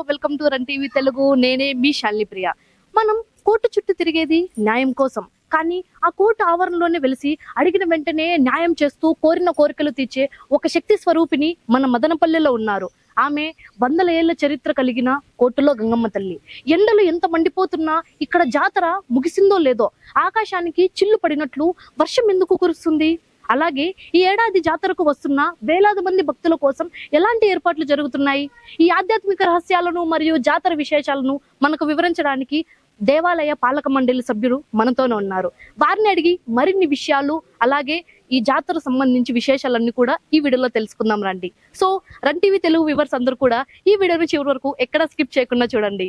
Welcome to run TV Telugu. నేనే మీ శాలిని ప్రియ. మనం court చుట్టూ తిరిగేది న్యాయం కోసం, కానీ ఆ కోర్టు ఆవరణలోనే వెలిసి అడిగిన వెంటనే న్యాయం చేస్తూ కోరిన కోరికలు తీర్చే ఒక శక్తి స్వరూపిణి మన మదనపల్లెలో ఉన్నారు. ఆమె వందల ఏళ్ల చరిత్ర కలిగిన కోర్టులో గంగమ్మ తల్లి. ఎండలు ఎంత మండిపోతున్నా ఇక్కడ జాతర ముగిసిందో లేదో ఆకాశానికి చిల్లు పడినట్లు వర్షం ఎందుకు కురుస్తుంది? అలాగే ఈ ఏడాది జాతరకు వస్తున్న వేలాది మంది భక్తుల కోసం ఎలాంటి ఏర్పాట్లు జరుగుతున్నాయి? ఈ ఆధ్యాత్మిక రహస్యాలను మరియు జాతర విశేషాలను మనకు వివరించడానికి దేవాలయ పాలక మండలి సభ్యులు మనతోనే ఉన్నారు. వారిని అడిగి మరిన్ని విషయాలు, అలాగే ఈ జాతర సంబంధించి విశేషాలన్నీ కూడా ఈ వీడియోలో తెలుసుకుందాం రండి. So run TV Telugu viewers అందరూ కూడా ఈ వీడియోని చివరి వరకు ఎక్కడ స్కిప్ చేయకుండా చూడండి.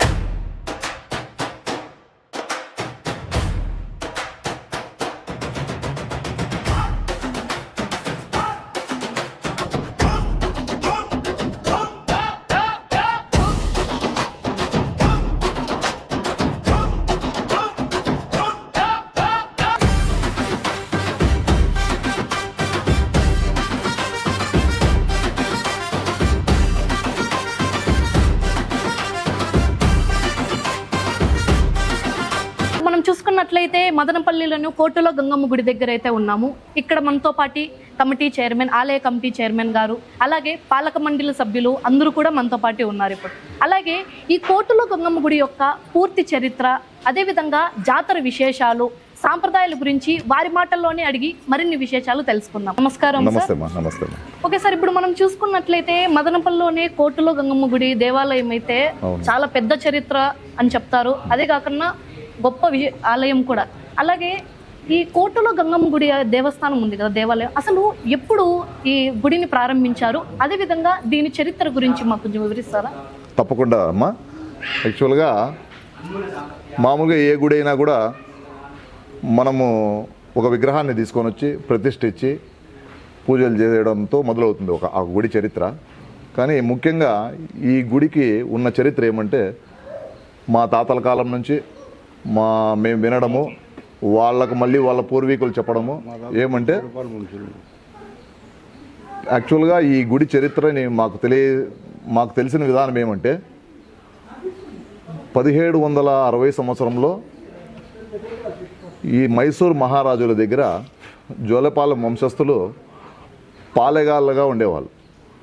చూసుకున్నట్లయితే మదనపల్లిలోని కోర్టులో గంగమ్మ గుడి దగ్గర అయితే ఉన్నాము. ఇక్కడ మనతో పాటు కమిటీ చైర్మన్, ఆలయ కమిటీ చైర్మన్ గారు, అలాగే పాలక మండలి సభ్యులు అందరూ కూడా మనతో పాటు ఉన్నారు ఇప్పుడు. అలాగే ఈ కోర్టులో గంగమ్మ గుడి యొక్క పూర్తి చరిత్ర, అదేవిధంగా జాతర విశేషాలు, సాంప్రదాయాల గురించి వారి మాటల్లోనే అడిగి మరిన్ని విశేషాలు తెలుసుకుందాం. నమస్కారం. ఓకే సార్, ఇప్పుడు మనం చూసుకున్నట్లయితే మదనపల్లిలోనే కోర్టులో గంగమ్మ గుడి దేవాలయం అయితే చాలా పెద్ద చరిత్ర అని చెప్తారు. అదే కాకుండా గొప్ప ఆలయం కూడా. అలాగే ఈ కోర్టులో గంగమ్మ గుడి దేవస్థానం ఉంది కదా, దేవాలయం, అసలు ఎప్పుడు ఈ గుడిని ప్రారంభించారు? అదేవిధంగా దీని చరిత్ర గురించి మాకు కొంచెం వివరిస్తారా? తప్పకుండా అమ్మా. యాక్చువల్గా మామూలుగా ఏ గుడి అయినా కూడా మనము ఒక విగ్రహాన్ని తీసుకొని వచ్చి ప్రతిష్ఠించి పూజలు చేయడంతో మొదలవుతుంది ఆ గుడి చరిత్ర. కానీ ముఖ్యంగా ఈ గుడికి ఉన్న చరిత్ర ఏమంటే, మా తాతల కాలం నుంచి మేము వినడము, వాళ్ళకు మళ్ళీ వాళ్ళ పూర్వీకులు చెప్పడము ఏమంటే, యాక్చువల్గా ఈ గుడి చరిత్రని మాకు తెలిసిన విధానం ఏమంటే, 1760 సంవత్సరంలో ఈ మైసూర్ మహారాజుల దగ్గర జోలపాలెం వంశస్థులు పాలెగాళ్ళగా ఉండేవాళ్ళు.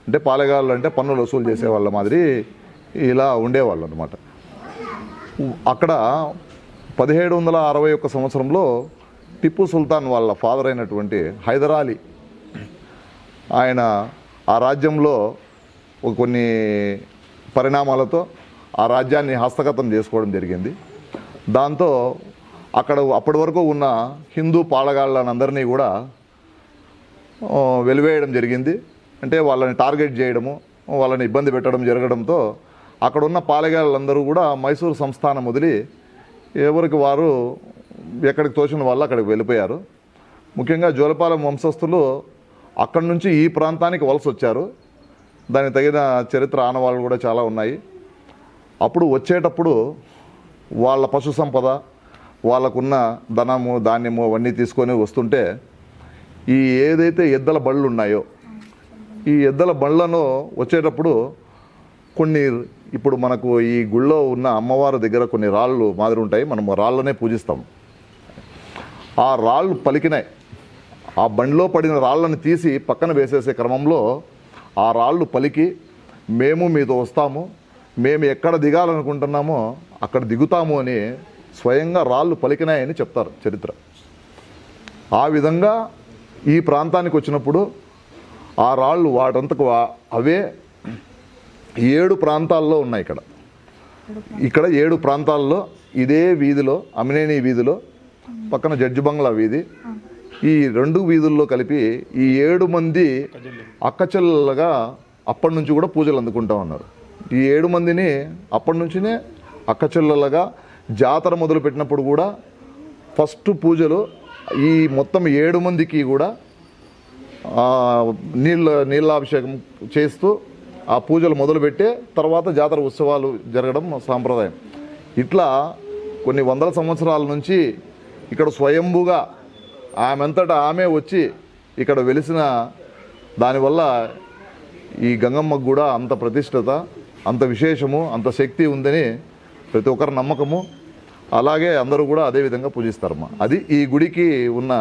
అంటే పాలెగాళ్ళు అంటే పన్నులు వసూలు చేసేవాళ్ళ మాదిరి ఇలా ఉండేవాళ్ళు అన్నమాట. అక్కడ 1761 సంవత్సరంలో టిప్పు సుల్తాన్ వాళ్ళ ఫాదర్ అయినటువంటి హైదర్ అలీ, ఆయన ఆ రాజ్యంలో కొన్ని పరిణామాలతో ఆ రాజ్యాన్ని హస్తగతం చేసుకోవడం జరిగింది. దాంతో అప్పటి వరకు ఉన్న హిందూ పాలగాళ్ళనందరినీ కూడా వెలివేయడం జరిగింది. అంటే వాళ్ళని టార్గెట్ చేయడము, వాళ్ళని ఇబ్బంది పెట్టడం జరగడంతో అక్కడ ఉన్న పాలెగాళ్ళందరూ కూడా మైసూరు సంస్థానం వదిలి ఎవరికి వారు ఎక్కడికి తోచిన వాళ్ళు అక్కడికి వెళ్ళిపోయారు. ముఖ్యంగా జోలపాలెం వంశస్థులు అక్కడి నుంచి ఈ ప్రాంతానికి వలస వచ్చారు. దానికి తగిన చరిత్ర ఆనవాళ్ళు కూడా చాలా ఉన్నాయి. అప్పుడు వచ్చేటప్పుడు వాళ్ళ పశు సంపద, వాళ్ళకున్న ధనము, ధాన్యము అవన్నీ తీసుకొని వస్తుంటే ఈ ఏదైతే ఎద్దల బళ్ళు ఉన్నాయో, ఈ ఎద్దల బళ్ళను వచ్చేటప్పుడు కొన్ని, ఇప్పుడు మనకు ఈ గుళ్ళో ఉన్న అమ్మవారి దగ్గర కొన్ని రాళ్ళు మాదిరి ఉంటాయి, మనం రాళ్ళనే పూజిస్తాం. ఆ రాళ్ళు పలికినాయి. ఆ బండిలో పడిన రాళ్ళని తీసి పక్కన వేసేసే క్రమంలో ఆ రాళ్ళు పలికి, మేము మీతో వస్తాము, మేము ఎక్కడ దిగాలనుకుంటున్నామో అక్కడ దిగుతాము అని స్వయంగా రాళ్ళు పలికినాయని చెప్తారు చరిత్ర. ఆ విధంగా ఈ ప్రాంతానికి వచ్చినప్పుడు ఆ రాళ్ళు వాటంతకు అవే 7 ప్రాంతాల్లో ఉన్నాయి. ఇక్కడ 7 ప్రాంతాల్లో ఇదే వీధిలో, అమినేని వీధిలో, పక్కన జడ్జి బంగ్లా వీధి, ఈ 2 వీధుల్లో కలిపి ఈ 7 మంది అక్కచెల్లెలుగా అప్పటి నుంచి కూడా పూజలు అందుకుంటా ఉన్నారు. ఈ 7 మందిని అప్పటి నుంచినే అక్కచెల్లెలుగా జాతర మొదలు పెట్టినప్పుడు కూడా ఫస్ట్ పూజలు ఈ మొత్తం 7 మందికి కూడా నీళ్ళాభిషేకం చేస్తూ ఆ పూజలు మొదలుపెట్టే తర్వాత జాతర ఉత్సవాలు జరగడం సాంప్రదాయం. ఇట్లా కొన్ని వందల సంవత్సరాల నుంచి ఇక్కడ స్వయంభూగా ఆమెంతటా ఆమె వచ్చి ఇక్కడ వెలిసిన దానివల్ల ఈ గంగమ్మకు కూడా అంత ప్రతిష్టత. అంత విశేషము, అంత శక్తి ఉందని ప్రతి ఒక్కరి నమ్మకము. అలాగే అందరూ కూడా అదే విధంగా పూజిస్తారమ్మా. అది ఈ గుడికి ఉన్న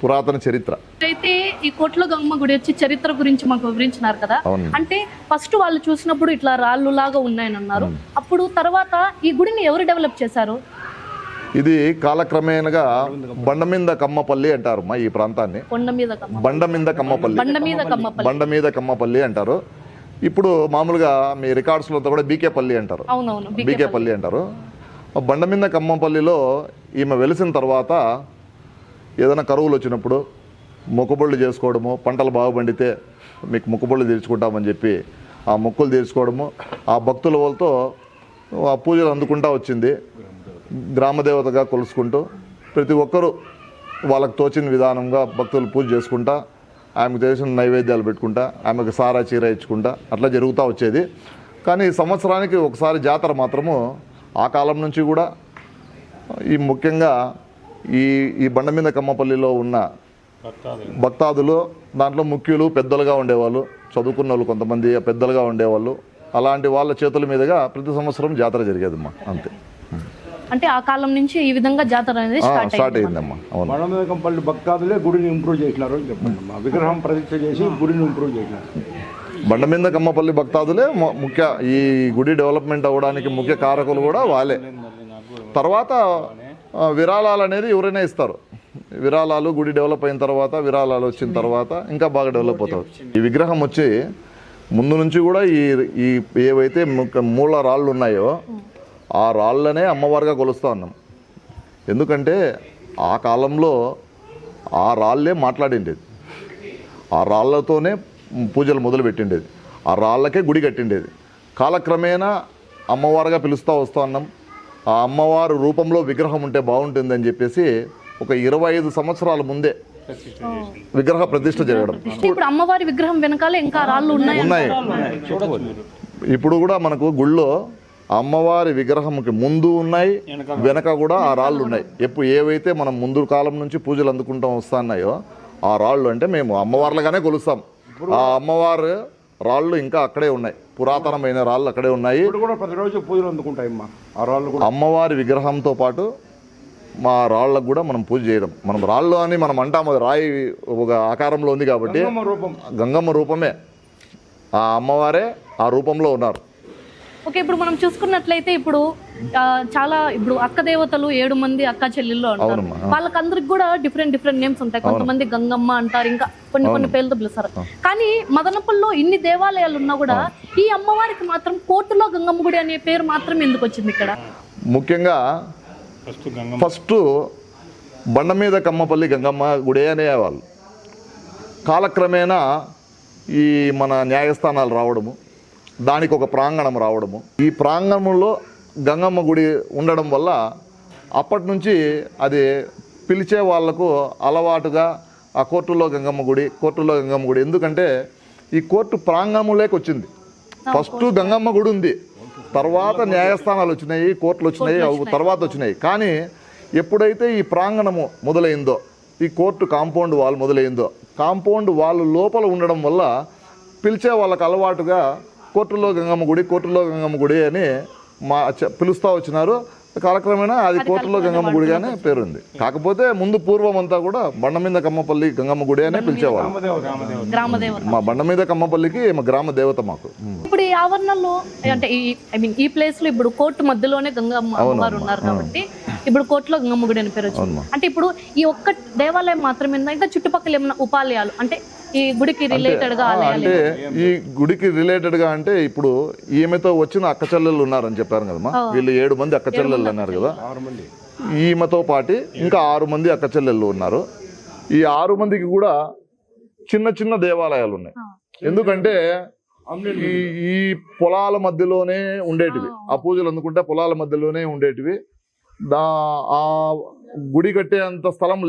పురాతన చరిత్ర. అయితే ఈ కోట్ల గంగమ్మ గుడి వచ్చి చరిత్ర గురించి మాకు వివరించినారు కదా. అవును. అంటే ఫస్ట్ వాళ్ళు చూసినప్పుడు ఇట్లా రాళ్ళు లాగా ఉన్నాయని అన్నారు. అప్పుడు తర్వాత ఈ గుడిని ఎవరు డెవలప్ చేశారు? ఇది కాలక్రమేణగా బండమింద కమ్మపల్లి అంటారు మా ఈ ప్రాంతాన్ని. బండమింద కమ్మపల్లి అంటారు. ఇప్పుడు మామూలుగా మీ రికార్డ్స్లో కూడా బీకేపల్లి అంటారు. బీకేపల్లి అంటారు. బండమింద కమ్మపల్లిలో ఈమె వెలిసిన తర్వాత ఏదైనా కరువులు వచ్చినప్పుడు మొక్కుబళ్ళు చేసుకోవడము, పంటలు బాగా పండితే మీకు మొక్కుబళ్ళు తీర్చుకుంటామని చెప్పి ఆ మొక్కులు తీర్చుకోవడము, ఆ భక్తుల వాళ్ళతో ఆ పూజలు అందుకుంటా వచ్చింది. గ్రామదేవతగా కొలుసుకుంటూ ప్రతి ఒక్కరూ వాళ్ళకు తోచిన విధానంగా భక్తులు పూజ చేసుకుంటా, ఆమెకు చేసిన నైవేద్యాలు పెట్టుకుంటా, ఆమెకు సారా చీర ఇచ్చుకుంటా అట్లా జరుగుతూ వచ్చేది. కానీ సంవత్సరానికి ఒకసారి జాతర మాత్రము ఆ కాలం నుంచి కూడా ముఖ్యంగా ఈ బండమింద కమ్మపల్లిలో ఉన్న భక్తాదులు దాంట్లో ముఖ్యులు పెద్దలుగా ఉండేవాళ్ళు, చదువుకున్న వాళ్ళు కొంతమంది పెద్దలుగా ఉండేవాళ్ళు. అలాంటి వాళ్ళ చేతుల మీదుగా ప్రతి సంవత్సరం జాతర జరిగేదమ్మా. అంతే. అంటే ఆ కాలం నుంచి ఈ విధంగా జాతర అనేది స్టార్ట్ అయిందమ్మా. అవును. బండమింద కమ్మపల్లి భక్తాదులే గుడిని ఇంప్రూవ్ చేసినారు అని చెప్పండి. విగ్రహం ప్రతిష్ఠ చేసి గుడిని ఇంప్రూవ్ చేసినారు. బండమింద కమ్మపల్లి భక్తాదులే ముఖ్య ఈ గుడి డెవలప్మెంట్ అవ్వడానికి ముఖ్య కారకులు కూడా వాళ్ళే. తర్వాత విరాళాలు అనేది ఎవరైనా ఇస్తారు. విరాళాలు గుడి డెవలప్ అయిన తర్వాత, విరాళాలు వచ్చిన తర్వాత ఇంకా బాగా డెవలప్ అవుతారు. ఈ విగ్రహం వచ్చి ముందు నుంచి కూడా ఈ ఏవైతే మూల రాళ్ళు ఉన్నాయో ఆ రాళ్ళనే అమ్మవారిగా కొలుస్తూ ఉన్నాం. ఎందుకంటే ఆ కాలంలో ఆ రాళ్ళే మాట్లాడిండేది, ఆ రాళ్లతోనే పూజలు మొదలు పెట్టిండేది, ఆ రాళ్ళకే గుడి కట్టిండేది. కాలక్రమేణా అమ్మవారుగా పిలుస్తూ వస్తూ ఉన్నాం. ఆ అమ్మవారు రూపంలో విగ్రహం ఉంటే బాగుంటుందని చెప్పేసి ఒక 25 సంవత్సరాల ముందే విగ్రహ ప్రతిష్ఠ జరగడం. ఇప్పుడు అమ్మవారి విగ్రహం వెనకాల ఇంకా రాళ్ళు ఉన్నాయి. ఇప్పుడు కూడా మనకు గుళ్ళో అమ్మవారి విగ్రహంకి ముందు ఉన్నాయి, వెనక కూడా ఆ రాళ్ళు ఉన్నాయి. ఏవైతే మనం ముందు కాలం నుంచి పూజలు అందుకుంటాం వస్తున్నాయో ఆ రాళ్ళు అంటే మేము అమ్మవార్లుగానే కొలుస్తాం. ఆ అమ్మవారు రాళ్ళు ఇంకా అక్కడే ఉన్నాయి, పురాతనమైన రాళ్ళు అక్కడే ఉన్నాయి. ప్రతిరోజు పూజలు అందుకుంటాయి ఆ రాళ్ళు. అమ్మవారి విగ్రహంతో పాటు మా రాళ్ళకు కూడా మనం పూజ చేయడం. మనం రాళ్ళు అని మనం అంటాము, రాయి ఒక ఆకారంలో ఉంది కాబట్టి గంగమ్మ రూపమే, ఆ అమ్మవారే ఆ రూపంలో ఉన్నారు. ఓకే, ఇప్పుడు మనం చూసుకున్నట్లయితే ఇప్పుడు ఇప్పుడు అక్క దేవతలు 7 మంది అక్క చెల్లెళ్ళు ఉంటారు. వాళ్ళకందరికి కూడా డిఫరెంట్ నేమ్స్ ఉంటాయి. కొంతమంది గంగమ్మ అంటారు, ఇంకా కొన్ని పేర్లతో పిలుస్తారు. కానీ మదనపల్లిలో ఇన్ని దేవాలయాలు ఉన్నా కూడా ఈ అమ్మవారికి మాత్రం కోటలో గంగమ్మ గుడి అనే పేరు మాత్రం ఎందుకు వచ్చింది ఇక్కడ? ముఖ్యంగా ఫస్ట్ బండమీద కమ్మపల్లి గంగమ్మ గుడి అనేవాళ్ళు. కాలక్రమేణా ఈ మన న్యాయస్థానాలు రావడము, దానికి ఒక ప్రాంగణం రావడము, ఈ ప్రాంగణంలో గంగమ్మ గుడి ఉండడం వల్ల అప్పటి నుంచి అది పిలిచే వాళ్లకు అలవాటుగా ఆ కోర్టులో గంగమ్మ గుడి. ఎందుకంటే ఈ కోర్టు ప్రాంగణంలోకి వచ్చింది. ఫస్ట్ గంగమ్మ గుడి ఉంది, తర్వాత న్యాయస్థానాలు వచ్చినాయి, కోర్టులు వచ్చినాయి, తర్వాత వచ్చినాయి. కానీ ఎప్పుడైతే ఈ ప్రాంగణము మొదలైందో, ఈ కోర్టు కాంపౌండ్ వాల్ మొదలైందో, కాంపౌండ్ వాల్ లోపల ఉండడం వల్ల పిలిచే వాళ్ళకు అలవాటుగా కోర్టులో గంగమ్మ గుడి అని పిలుస్తూ వచ్చినారు. కాలక్రమేణా అది కోర్టులో గంగమ్మ గుడిగానే పేరుంది. కాకపోతే ముందు పూర్వం అంతా కూడా బండమీద కమ్మపల్లి గంగమ్మ గుడి అనే పిలిచేవాళ్ళు. మా బండమీద కమ్మపల్లికి మా గ్రామ దేవత మాకు. ఇప్పుడు ఈ ఆవరణలో అంటే ఈ ప్లేస్ లో ఇప్పుడు కోర్టు మధ్యలోనే గంగమ్మ అమ్మవారు ఉన్నారు కాబట్టి ఇప్పుడు కోర్టులో గంగమ్మ గుడి అని పేరు వచ్చింది. అంటే ఇప్పుడు ఈ ఒక్క దేవాలయం మాత్రమే ఇంకా చుట్టుపక్కల ఏమైనా ఉపాలయాలు అంటే ఈ గుడికి రిలేటెడ్ గా అంటే ఈ గుడికి రిలేటెడ్ గా అంటే ఇప్పుడు ఈమెతో వచ్చిన అక్క చెల్లెళ్ళు ఉన్నారని చెప్పారు కదమ్మా. వీళ్ళు 7 మంది అక్క చెల్లెళ్ళు అన్నారు కదా. ఈమెతో పాటు ఇంకా 6 మంది అక్క చెల్లెళ్ళు ఉన్నారు. ఈ 6 మందికి కూడా చిన్న దేవాలయాలు ఉన్నాయి. ఎందుకంటే ఈ పొలాల మధ్యలోనే ఉండేటివి, ఆ పూజలు అందుకుంటే పొలాల మధ్యలోనే ఉండేటివి. ఆ గుడి కట్టే అంత స్థలం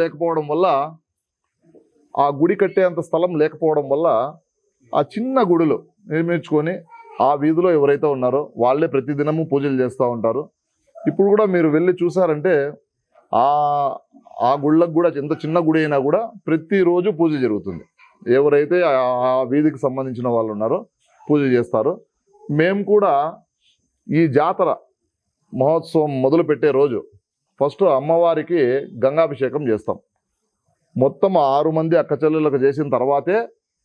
లేకపోవడం వల్ల ఆ చిన్న గుడులు నిర్మించుకొని ఆ వీధిలో ఎవరైతే ఉన్నారో వాళ్ళే ప్రతిదినము పూజలు చేస్తూ ఉంటారు. ఇప్పుడు కూడా మీరు వెళ్ళి చూసారంటే ఆ గుళ్ళకు కూడా ఎంత చిన్న గుడి అయినా కూడా ప్రతిరోజు పూజ జరుగుతుంది. ఎవరైతే ఆ వీధికి సంబంధించిన వాళ్ళు ఉన్నారో పూజ చేస్తారు. మేము కూడా ఈ జాతర మహోత్సవం మొదలు పెట్టే రోజు ఫస్ట్ అమ్మవారికి గంగాభిషేకం చేస్తాం. మొత్తం 6 మంది అక్క చెల్లెళ్ళకు చేసిన తర్వాతే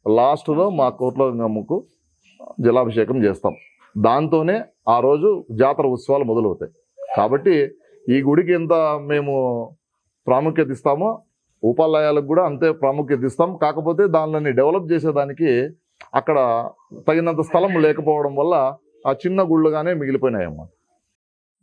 లాస్ట్లో మా కోట్ల గంగమ్మకు జలాభిషేకం చేస్తాం. దాంతోనే ఆ రోజు జాతర ఉత్సవాలు మొదలవుతాయి. కాబట్టి ఈ గుడికి ఎంత మేము ప్రాముఖ్యత ఇస్తామో ఉపాలయాలకు కూడా అంతే ప్రాముఖ్యత ఇస్తాం. కాకపోతే దానిని డెవలప్ చేసేదానికి అక్కడ తగినంత స్థలం లేకపోవడం వల్ల ఆ చిన్న గుళ్ళుగానే మిగిలిపోయినాయమ్మా.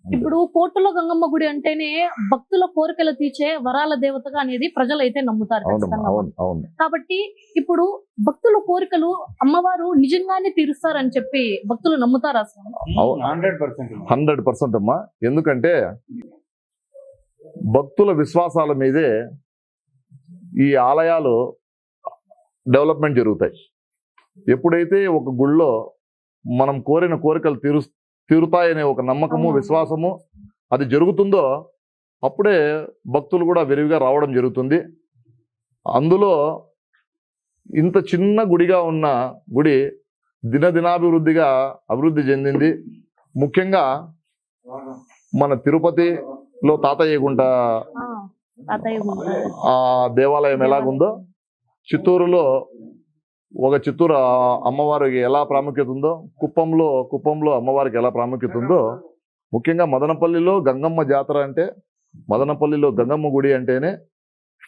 ఇప్పుడు కోటలో గంగమ్మ గుడి అంటేనే భక్తుల కోరికలు తీర్చే వరాల దేవతగా అనేది ప్రజలు అయితే నమ్ముతారు ఖచ్చితంగా. అవును. కాబట్టి ఇప్పుడు భక్తుల కోరికలు అమ్మవారు నిజంగానే తీరుస్తారని చెప్పి భక్తులు నమ్ముతారు అసలు. 100% అమ్మా. ఎందుకంటే భక్తుల విశ్వాసాల మీదే ఈ ఆలయాలు డెవలప్మెంట్ జరుగుతాయి. ఎప్పుడైతే ఒక గుళ్ళో మనం కోరిన కోరికలు తీరుతాయనే ఒక నమ్మకము, విశ్వాసము అది జరుగుతుందో అప్పుడే భక్తులు కూడా విరివిగా రావడం జరుగుతుంది. అందులో ఇంత చిన్న గుడిగా ఉన్న గుడి దినదినాభివృద్ధిగా అభివృద్ధి చెందింది. ముఖ్యంగా మన తిరుపతిలో తాతయ్య గుంట ఆ దేవాలయం ఎలాగుందో, చిత్తూరులో ఒక చిత్తూరు అమ్మవారికి ఎలా ప్రాముఖ్యత ఉందో, కుప్పంలో అమ్మవారికి ఎలా ప్రాముఖ్యత ఉందో, ముఖ్యంగా మదనపల్లిలో గంగమ్మ జాతర అంటే, మదనపల్లిలో గంగమ్మ గుడి అంటేనే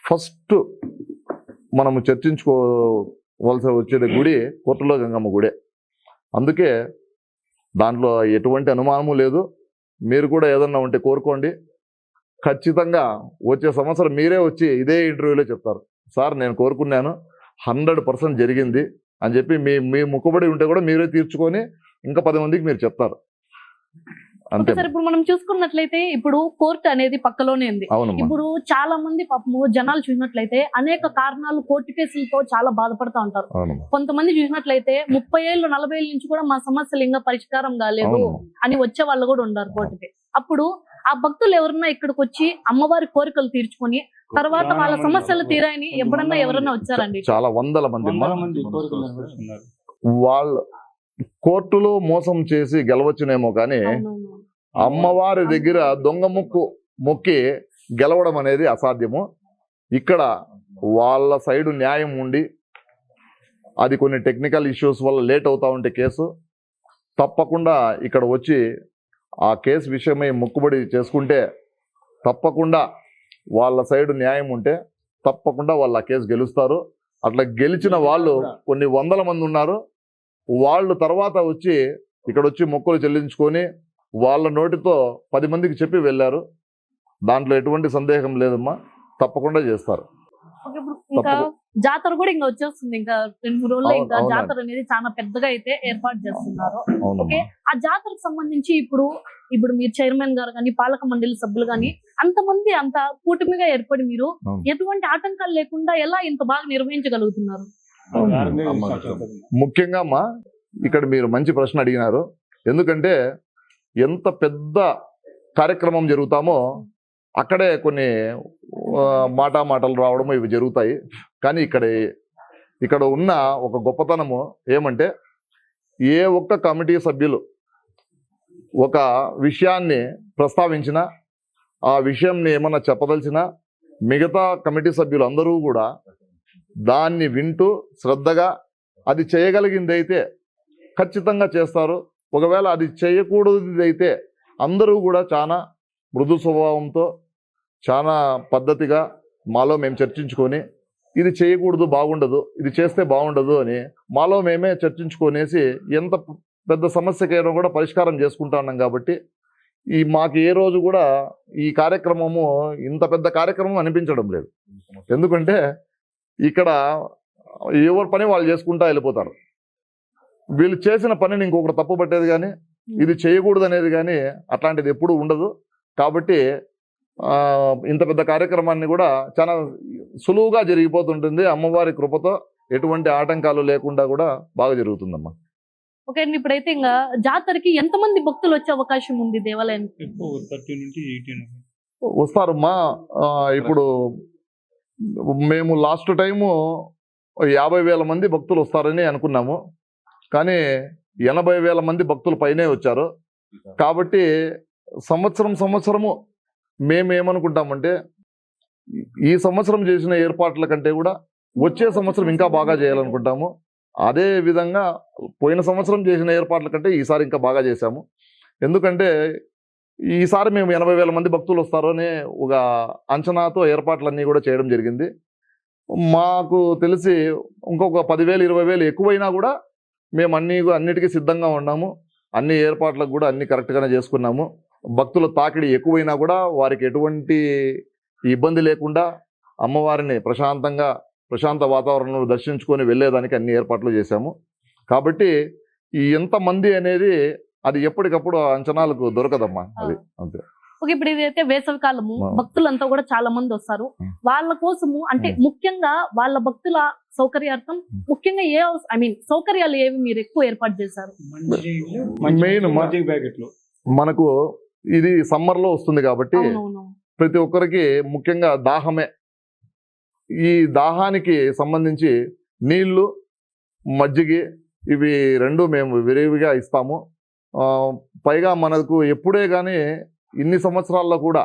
ఫస్ట్ మనము చర్చించుకోవలసి వచ్చే గుడి కోటలో గంగమ్మ గుడే. అందుకే దాంట్లో ఎటువంటి అనుమానము లేదు. మీరు కూడా ఏదన్నా ఉంటే కోరుకోండి. ఖచ్చితంగా వచ్చే సంవత్సరం మీరే వచ్చి ఇదే ఇంటర్వ్యూలో చెప్తారు, సార్ నేను కోరుకున్నాను 100% జరిగింది అని చెప్పి మీ ముక్కుబడి ఉంటే కూడా మీరే తీర్చుకొని ఇంకా 10 మందికి మీరు చెప్తారు. అంతే. సార్ ఇప్పుడు మనం చూసుకున్నట్లయితే ఇప్పుడు కోర్టు అనేది పక్కలోనే ఉంది. ఇప్పుడు చాలా మంది పాపము జనాలు చూసినట్లయితే అనేక కారణాలు కోర్టు కేసులతో చాలా బాధపడుతూ ఉంటారు. కొంతమంది చూసినట్లయితే 30 ఏళ్ళు 40 ఏళ్ళ నుంచి కూడా మా సమస్యలు ఇంకా పరిష్కారం కాలేదు అని వచ్చే వాళ్ళు కూడా ఉన్నారు కోర్టుకి. అప్పుడు ఆ భక్తులు ఎవరన్నా ఇక్కడికి వచ్చి అమ్మవారి కోరికలు తీర్చుకొని తర్వాత వాళ్ళ సమస్యలు తీరాయని ఎవరన్నా వచ్చారండి? చాలా వందల మంది వాళ్ళు కోర్టులో మోసం చేసి గెలవచ్చునేమో కానీ అమ్మవారి దగ్గర దొంగ మొక్కి గెలవడం అనేది అసాధ్యము. ఇక్కడ వాళ్ళ సైడు న్యాయం ఉండి అది కొన్ని టెక్నికల్ ఇష్యూస్ వల్ల లేట్ అవుతా ఉంటే కేసు తప్పకుండా ఇక్కడ వచ్చి ఆ కేసు విషయమై మొక్కుబడి చేసుకుంటే తప్పకుండా వాళ్ళ సైడు న్యాయం ఉంటే తప్పకుండా వాళ్ళు ఆ కేసు గెలుస్తారు. అట్లా గెలిచిన వాళ్ళు కొన్ని వందల మంది ఉన్నారు. వాళ్ళు తర్వాత వచ్చి ఇక్కడ వచ్చి మొక్కులు చెల్లించుకొని వాళ్ళ నోటితో 10 మందికి చెప్పి వెళ్ళారు. దాంట్లో ఎటువంటి సందేహం లేదమ్మా, తప్పకుండా చేస్తారు. ఇంకా జాతర కూడా ఇంకా వచ్చేస్తుంది. ఇంకా 2 రోజుల్లో ఇంకా జాతర అనేది చాలా పెద్దగా అయితే ఏర్పాటు చేస్తున్నారు. ఓకే, ఆ జాతరకు సంబంధించి ఇప్పుడు మీరు చైర్మన్ గారు కానీ పాలక మండలి సభ్యులు కానీ అంతమంది అంత కూటమిగా ఏర్పడి మీరు ఎటువంటి ఆటంకాలు లేకుండా ఎలా ఇంత బాగా నిర్వహించగలుగుతున్నారు? ముఖ్యంగా అమ్మా ఇక్కడ మీరు మంచి ప్రశ్న అడిగినారు. ఎందుకంటే ఎంత పెద్ద కార్యక్రమం జరుగుతామో అక్కడే కొన్ని మాటలు రావడము ఇవి జరుగుతాయి. కానీ ఇక్కడ ఉన్న ఒక గొప్పతనము ఏమంటే ఏ ఒక్క కమిటీ సభ్యులు ఒక విషయాన్ని ప్రస్తావించినా ఆ విషయంని ఏమన్నా చెప్పదలిచినా మిగతా కమిటీ సభ్యులు అందరూ కూడా దాన్ని వింటూ శ్రద్ధగా అది చేయగలిగింది అయితే ఖచ్చితంగా చేస్తారు. ఒకవేళ అది చేయకూడదైతే అందరూ కూడా చాలా మృదు స్వభావంతో చాలా పద్ధతిగా మాలో మేము చర్చించుకొని ఇది చేయకూడదు, బాగుండదు, ఇది చేస్తే బాగుండదు అని మాలో మేమే చర్చించుకొనేసి ఎంత పెద్ద సమస్యకైనా కూడా పరిష్కారం చేసుకుంటా ఉన్నాం. కాబట్టి మాకు ఏ రోజు కూడా ఈ కార్యక్రమము ఇంత పెద్ద కార్యక్రమం అనిపించడం లేదు. ఎందుకంటే ఇక్కడ ఎవరి పని వాళ్ళు చేసుకుంటా వెళ్ళిపోతారు. వీళ్ళు చేసిన పనిని ఇంకొకరు తప్పు పట్టేది కానీ ఇది చేయకూడదు అనేది కానీ అట్లాంటిది ఎప్పుడూ ఉండదు. కాబట్టి ఇంత పెద్ద కార్యక్రమాన్ని కూడా చాలా సులువుగా జరిగిపోతుంటుంది. అమ్మవారి కృపతో ఎటువంటి ఆటంకాలు లేకుండా కూడా బాగా జరుగుతుందమ్మా. ఓకే అండి, ఇప్పుడైతే ఇంకా జాతరకి ఎంతమంది భక్తులు వచ్చే అవకాశం ఉంది దేవాలయానికి? వస్తారమ్మా. ఇప్పుడు మేము లాస్ట్ టైము 50,000 మంది భక్తులు వస్తారని అనుకున్నాము. కానీ 80,000 మంది భక్తుల పైనే వచ్చారు. కాబట్టి సంవత్సరము మేము ఏమనుకుంటామంటే ఈ సంవత్సరం చేసిన ఏర్పాట్ల కంటే కూడా వచ్చే సంవత్సరం ఇంకా బాగా చేయాలనుకుంటాము. అదే విధంగా పోయిన సంవత్సరం చేసిన ఏర్పాట్ల కంటే ఈసారి ఇంకా బాగా చేశాము. ఎందుకంటే ఈసారి మేము 80,000 మంది భక్తులు వస్తారు అనే ఒక అంచనాతో ఏర్పాట్లన్నీ కూడా చేయడం జరిగింది. మాకు తెలిసి ఇంకొక 10,000 20,000 ఎక్కువైనా కూడా మేము అన్నిటికీ సిద్ధంగా ఉన్నాము. అన్ని ఏర్పాట్లకు కూడా అన్ని కరెక్ట్గానే చేసుకున్నాము. భక్తుల తాకిడి ఎక్కువైనా కూడా వారికి ఎటువంటి ఇబ్బంది లేకుండా అమ్మవారిని ప్రశాంత వాతావరణంలో దర్శించుకొని వెళ్ళేదానికి అన్ని ఏర్పాట్లు చేశాము. కాబట్టి ఈ ఎంతమంది అనేది అది ఎప్పటికప్పుడు అంచనాలకు దొరకదమ్మా. అది అంతే. ఓకే, ఇప్పుడు ఇదైతే వేసవి కాలము, ఆ. భక్తులంతా కూడా చాలా మంది వస్తారు. వాళ్ళ కోసము అంటే ముఖ్యంగా వాళ్ళ భక్తుల సౌకర్యార్థం ముఖ్యంగా సౌకర్యాలు ఏవి మీరు ఎక్కువ ఏర్పాటు చేశారు? మెయిన్ మజ్జిగ ప్యాకెట్లు మనకు ఇది సమ్మర్లో వస్తుంది కాబట్టి అవునవును. ప్రతి ఒక్కరికి ముఖ్యంగా దాహమే. ఈ దాహానికి సంబంధించి నీళ్లు, మజ్జిగ ఇవి రెండు మేము విరివిగా ఇస్తాము. పైగా మనకు ఎప్పుడే కానీ ఇన్ని సంవత్సరాల్లో కూడా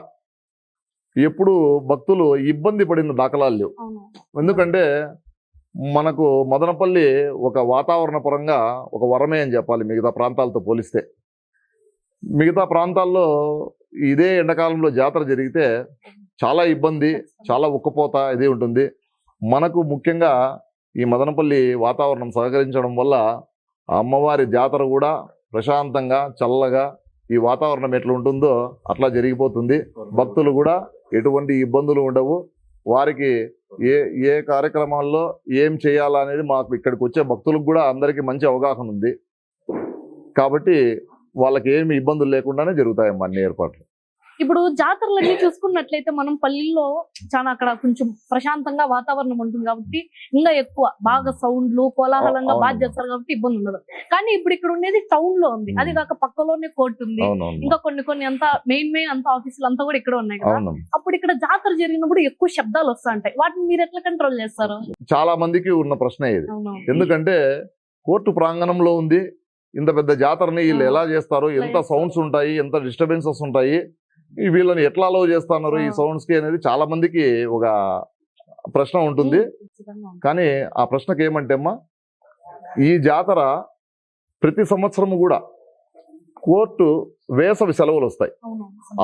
ఎప్పుడు భక్తులు ఇబ్బంది పడిన దాఖలాలు లేవు. అవును. ఎందుకంటే మనకు మదనపల్లి ఒక వాతావరణ పరంగా ఒక వరమే అని చెప్పాలి మిగతా ప్రాంతాలతో పోలిస్తే. మిగతా ప్రాంతాల్లో ఇదే ఎండాకాలంలో జాతర జరిగితే చాలా ఇబ్బంది, చాలా ఉక్కపోత ఇది ఉంటుంది. మనకు ముఖ్యంగా ఈ మదనపల్లి వాతావరణం సహకరించడం వల్ల అమ్మవారి జాతర కూడా ప్రశాంతంగా చల్లగా ఈ వాతావరణం ఎట్లా ఉంటుందో అట్లా జరిగిపోతుంది. భక్తులు కూడా ఎటువంటి ఇబ్బందులు ఉండవు. వారికి ఏ కార్యక్రమాల్లో ఏం చేయాలనేది మాకు ఇక్కడికి వచ్చే భక్తులకు కూడా అందరికీ మంచి అవగాహన ఉంది. కాబట్టి వాళ్ళకి ఏమి ఇబ్బందులు లేకుండానే జరుగుతాయమ్మా అన్ని ఏర్పాట్లు. ఇప్పుడు జాతరలన్నీ చూసుకున్నట్లయితే మనం పల్లెల్లో చాలా అక్కడ కొంచెం ప్రశాంతంగా వాతావరణం ఉంటుంది కాబట్టి ఇంకా ఎక్కువ బాగా సౌండ్లు కోలాహలంగా బాగా చేస్తారు కాబట్టి ఇబ్బంది ఉండదు. కానీ ఇప్పుడు ఇక్కడ ఉండేది టౌన్ లో ఉంది, అది కాక పక్కలోనే కోర్టు ఉంది, ఇంకా కొన్ని అంతా మెయిన్ అంతా ఆఫీసులు అంతా కూడా ఇక్కడ ఉన్నాయి కదా. అప్పుడు ఇక్కడ జాతర జరిగినప్పుడు ఎక్కువ శబ్దాలు వస్తా ఉంటాయి, వాటిని మీరు ఎట్లా కంట్రోల్ చేస్తారు? చాలా మందికి ఉన్న ప్రశ్న ఇది. ఎందుకంటే కోర్టు ప్రాంగణంలో ఉంది, ఇంత పెద్ద జాతరని వీళ్ళు ఎలా చేస్తారు, ఎంత సౌండ్స్ ఉంటాయి, ఎంత డిస్టర్బెన్సెస్ ఉంటాయి, వీళ్ళని ఎట్లా అలౌ చేస్తున్నారు ఈ సౌండ్స్ కి అనేది చాలా మందికి ఒక ప్రశ్న ఉంటుంది. కానీ ఆ ప్రశ్నకి ఏమంటే అమ్మా, ఈ జాతర ప్రతి సంవత్సరము కూడా కోర్టు వేసవి సెలవులు వస్తాయి.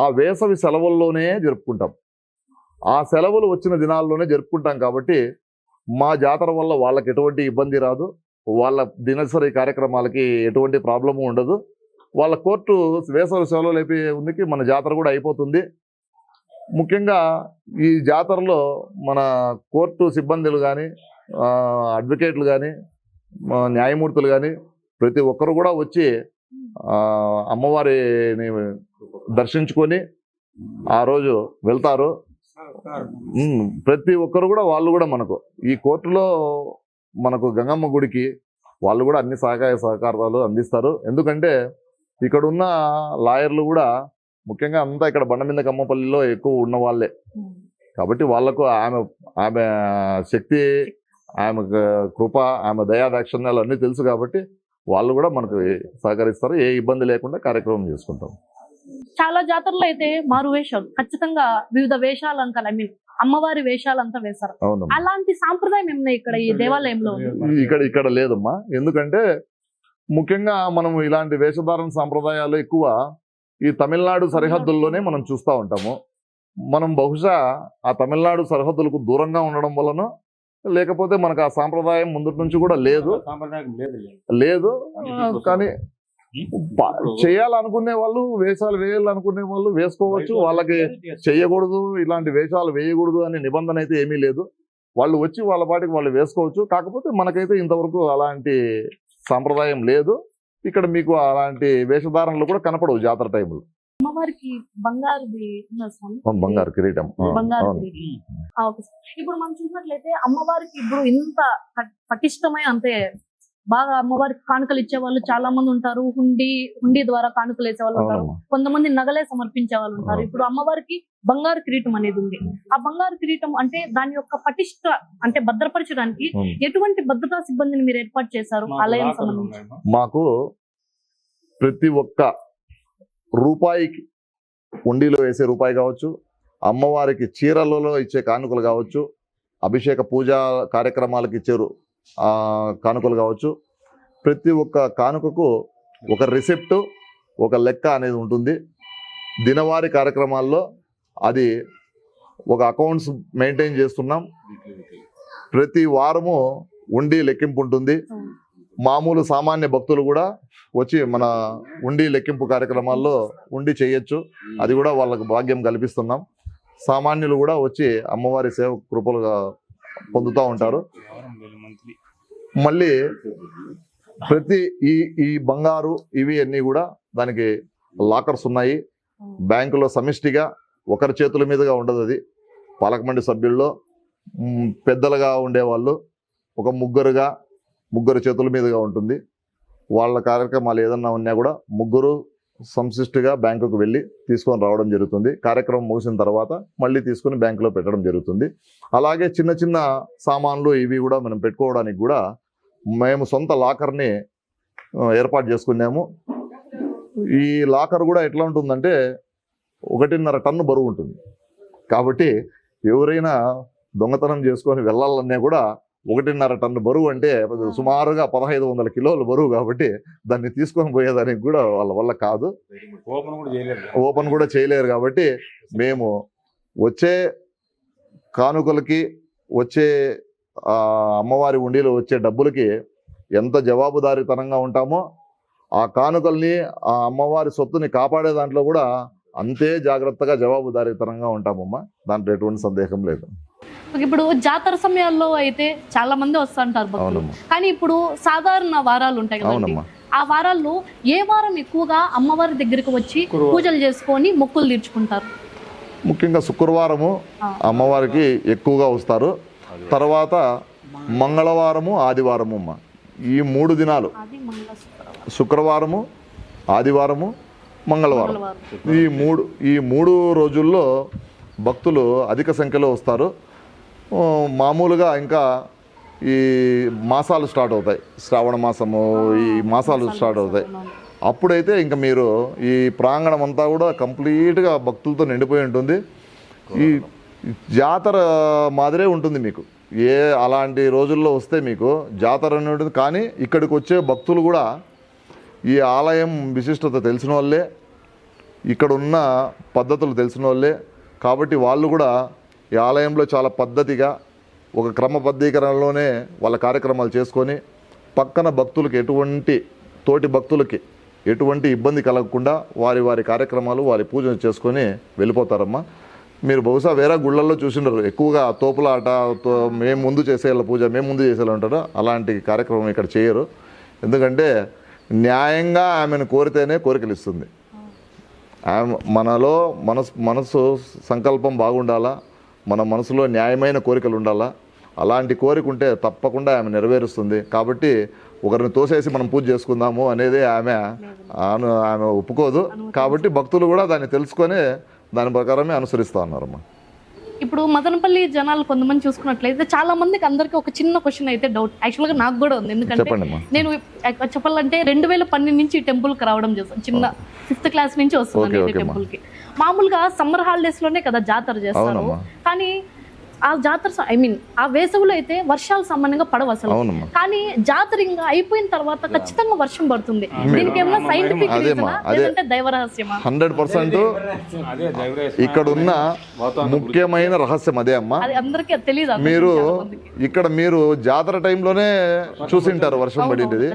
ఆ వేసవి సెలవుల్లోనే జరుపుకుంటాం. ఆ సెలవులు వచ్చిన దినాల్లోనే జరుపుకుంటాం కాబట్టి మా జాతర వల్ల వాళ్ళకి ఎటువంటి ఇబ్బంది రాదు, వాళ్ళ దినసరి కార్యక్రమాలకి ఎటువంటి ప్రాబ్లము ఉండదు. వాళ్ళ కోర్టు వేసవి సెలవులు అయిపోయి ఉందికి మన జాతర కూడా అయిపోతుంది. ముఖ్యంగా ఈ జాతరలో మన కోర్టు సిబ్బందులు కానీ, అడ్వకేట్లు కానీ, న్యాయమూర్తులు కానీ ప్రతి ఒక్కరు కూడా వచ్చి అమ్మవారిని దర్శించుకొని ఆ రోజు వెళ్తారు. ప్రతి ఒక్కరు కూడా వాళ్ళు కూడా మనకు ఈ కోర్టులో మనకు గంగమ్మ గుడికి వాళ్ళు కూడా అన్ని సహకారాలు అందిస్తారు. ఎందుకంటే ఇక్కడ ఉన్న లాయర్లు కూడా ముఖ్యంగా అంతా ఇక్కడ బండమింద కమ్మపల్లిలో ఎక్కువ ఉన్న వాళ్ళే కాబట్టి వాళ్ళకు ఆమె శక్తి, ఆమె కృప, ఆమె దయాదాక్షిణ్యాలు అన్నీ తెలుసు కాబట్టి వాళ్ళు కూడా మనకు సహకరిస్తారు. ఏ ఇబ్బంది లేకుండా కార్యక్రమం చేసుకుంటాం. చాలా జాతరలో అయితే మారు వేషాలు ఖచ్చితంగా వివిధ వేషాలు అంతా అమ్మవారి వేషాలంతా వేశారు. అవును, అలాంటి సాంప్రదాయం ఏమన్నా ఇక్కడ ఈ దేవాలయంలో ఇక్కడ లేదమ్మా. ఎందుకంటే ముఖ్యంగా మనం ఇలాంటి వేషధారణ సాంప్రదాయాలు ఎక్కువ ఈ తమిళనాడు సరిహద్దుల్లోనే మనం చూస్తూ ఉంటాము. మనం బహుశా ఆ తమిళనాడు సరిహద్దులకు దూరంగా ఉండడం వలన, లేకపోతే మనకు ఆ సాంప్రదాయం ముందు నుంచి కూడా లేదు. కానీ చేయాలనుకునే వాళ్ళు, వేషాలు వేయాలనుకునే వాళ్ళు వేసుకోవచ్చు. వాళ్ళకి చేయకూడదు, ఇలాంటి వేషాలు వేయకూడదు అనే నిబంధన అయితే ఏమీ లేదు. వాళ్ళు వచ్చి వాళ్ళ పాటికి వాళ్ళు వేసుకోవచ్చు. కాకపోతే మనకైతే ఇంతవరకు అలాంటి సాంప్రదాయం లేదు. ఇక్కడ మీకు అలాంటి వేషధారణలు కూడా కనపడవు జాతర టైంలో. అమ్మవారికి బంగారు కిరీటం. ఇప్పుడు మనం చూసినట్లయితే అమ్మవారికి ఇప్పుడు ఇంత పటిష్టమై అంతే బాగా అమ్మవారికి కానుకలు ఇచ్చే వాళ్ళు చాలా మంది ఉంటారు. హుండీ ద్వారా కానుకలు వేసే వాళ్ళు ఉంటారు. అవునమ్మా. కొంతమంది నగలే సమర్పించే వాళ్ళు ఉంటారు. అవును. ఇప్పుడు అమ్మవారికి బంగారు కిరీటం అనేది ఉంది. ఆ బంగారు కిరీటం అంటే దాని యొక్క పటిష్ట అంటే భద్రపరచడానికి అవును. ఎటువంటి భద్రతా సిబ్బందిని మీరు ఏర్పాటు చేశారు ఆలయం సంబంధించి? మాకు ప్రతి ఒక్క రూపాయికి, ఉండిలో వేసే రూపాయి కావచ్చు, అమ్మవారికి చీరలలో ఇచ్చే కానుకలు కావచ్చు, అభిషేక పూజా కార్యక్రమాలకు ఇచ్చారు కానుకలు కావచ్చు, ప్రతి ఒక్క కానుకకు ఒక రిసిప్ట్, ఒక లెక్క అనేది ఉంటుంది. దినవారీ కార్యక్రమాల్లో అది ఒక అకౌంట్స్ మెయింటైన్ చేస్తున్నాం. ప్రతి వారము ఉండి లెక్కింపు ఉంటుంది. మామూలు సామాన్య భక్తులు కూడా వచ్చి మన ఉండి లెక్కింపు కార్యక్రమాల్లో ఉండి చేయొచ్చు. అది కూడా వాళ్ళకు భాగ్యం కల్పిస్తున్నాం. సామాన్యులు కూడా వచ్చి అమ్మవారి సేవ కృపలుగా పొందుతూ ఉంటారు. మళ్ళీ ప్రతి ఈ బంగారు ఇవి అన్నీ కూడా దానికి లాకర్స్ ఉన్నాయి. బ్యాంకులో సమిష్టిగా ఒకరి చేతుల మీదుగా ఉండదు. అది పాలకమండలి సభ్యుల్లో పెద్దలుగా ఉండేవాళ్ళు ఒక ముగ్గురు చేతుల మీదుగా ఉంటుంది. వాళ్ళ కార్యక్రమాలు ఏదన్నా ఉన్నా కూడా ముగ్గురు సంశిష్టిగా బ్యాంకుకు వెళ్ళి తీసుకొని రావడం జరుగుతుంది. కార్యక్రమం ముగిసిన తర్వాత మళ్ళీ తీసుకుని బ్యాంకులో పెట్టడం జరుగుతుంది. అలాగే చిన్న చిన్న సామాన్లు ఇవి కూడా మనం పెట్టుకోవడానికి కూడా మేము సొంత లాకర్ని ఏర్పాటు చేసుకున్నాము. ఈ లాకర్ కూడా ఎట్లా ఉంటుందంటే 1.5 టన్ను బరువు ఉంటుంది. కాబట్టి ఎవరైనా దొంగతనం చేసుకొని వెళ్ళాలన్నా కూడా 1.5 టన్ను బరువు అంటే సుమారుగా 1500 కిలోలు బరువు. కాబట్టి దాన్ని తీసుకొని పోయేదానికి కూడా వాళ్ళ వల్ల కాదు, ఓపెన్ కూడా చేయలేరు. కాబట్టి మేము వచ్చే కానుకలకి, వచ్చే అమ్మవారి ఉండిలో వచ్చే డబ్బులకి ఎంత జవాబుదారీతనంగా ఉంటామో, ఆ కానుకల్ని, ఆ అమ్మవారి సొత్తుని కాపాడే దాంట్లో కూడా అంతే జాగ్రత్తగా జవాబుదారీతనంగా ఉంటామమ్మా. దాంట్లో ఎటువంటి సందేహం లేదు. ఇప్పుడు జాతర సమయాల్లో అయితే చాలా మంది వస్తుంటారు భక్తులు. కానీ ఇప్పుడు సాధారణ వారాలు ఉంటాయి కదండి, ఆ వారాల్లో ఏ వారం ఎక్కువగా అమ్మవారి దగ్గరికి వచ్చి పూజలు చేసుకొని మొక్కులు తీర్చుకుంటారు? ముఖ్యంగా శుక్రవారము అమ్మవారికి ఎక్కువగా వస్తారు. తర్వాత మంగళవారము, ఆదివారము అమ్మ. ఈ 3 దినాలు, శుక్రవారము, ఆదివారము, మంగళవారం, ఈ మూడు రోజుల్లో భక్తులు అధిక సంఖ్యలో వస్తారు. మామూలుగా ఇంకా ఈ మాసాలు స్టార్ట్ అవుతాయి, శ్రావణ మాసము, ఈ మాసాలు స్టార్ట్ అవుతాయి. అప్పుడైతే ఇంకా మీరు ఈ ప్రాంగణం అంతా కూడా కంప్లీట్గా భక్తులతో నిండిపోయి ఉంటుంది. ఈ జాతర మాదిరే ఉంటుంది మీకు. అలాంటి రోజుల్లో వస్తే మీకు జాతర ఉంటుంది. కానీ ఇక్కడికి వచ్చే భక్తులు కూడా ఈ ఆలయం విశిష్టత తెలిసిన వాళ్ళే, ఇక్కడ ఉన్న పద్ధతులు తెలిసిన వాళ్ళే. కాబట్టి వాళ్ళు కూడా ఈ ఆలయంలో చాలా పద్ధతిగా ఒక క్రమబద్ధీకరణలోనే వాళ్ళ కార్యక్రమాలు చేసుకొని పక్కన భక్తులకి తోటి భక్తులకి ఎటువంటి ఇబ్బంది కలగకుండా వారి కార్యక్రమాలు, వారి పూజలు చేసుకొని వెళ్ళిపోతారమ్మా. మీరు బహుశా వేరే గుళ్ళల్లో చూసినారు, ఎక్కువగా తోపులాట, మేము ముందు చేసేయాల పూజ, మేము ముందు చేసేయాలి అంటారు. అలాంటి కార్యక్రమం ఇక్కడ చేయరు. ఎందుకంటే న్యాయంగా ఆమెను కోరితేనే కోరికలు ఇస్తుంది. మనలో మనసు సంకల్పం బాగుండాలా, మన మనసులో న్యాయమైన కోరికలు ఉండాలా. అలాంటి కోరిక ఉంటే తప్పకుండా ఆమె నెరవేరుస్తుంది. కాబట్టి ఒకరిని తోసేసి మనం పూజ చేసుకుందాము అనేది ఆమె ఒప్పుకోదు. కాబట్టి భక్తులు కూడా దాన్ని తెలుసుకొని దాని ప్రకారమే అనుసరిస్తూ ఉన్నారమ్మా. ఇప్పుడు మదనపల్లి జనాలు కొంతమంది చూసుకున్నట్లయితే చాలా మందికి అందరికీ ఒక చిన్న క్వశ్చన్ అయితే డౌట్, యాక్చువల్గా నాకు కూడా ఉంది. ఎందుకంటే నేను చెప్పాలంటే 2012 నుంచి ఈ టెంపుల్కి రావడం చేస్తాను. చిన్న 5th క్లాస్ నుంచి వస్తున్నాను ఈ టెంపుల్కి. మామూలుగా సమ్మర్ హాలిడేస్ లోనే కదా జాతర చేస్తారు. కానీ ఆ జాతర ఆ వేసవిలో అయితే వర్షాలు సామాన్యంగా పడవు అసలు. కానీ జాతర ఇంకా అయిపోయిన తర్వాత ఖచ్చితంగా వర్షం పడుతుంది. దీనికి ఏమైనా సైంటిఫిక్ రీజనా లేదంటే దైవ రహస్యమా? 100% ఇక్కడ ఉన్న ముఖ్యమైన రహస్యం అదే అమ్మా. అది అందరికీ తెలియదు. మీరు జాతర టైంలోనే చూసింటారు వర్షం పడింది.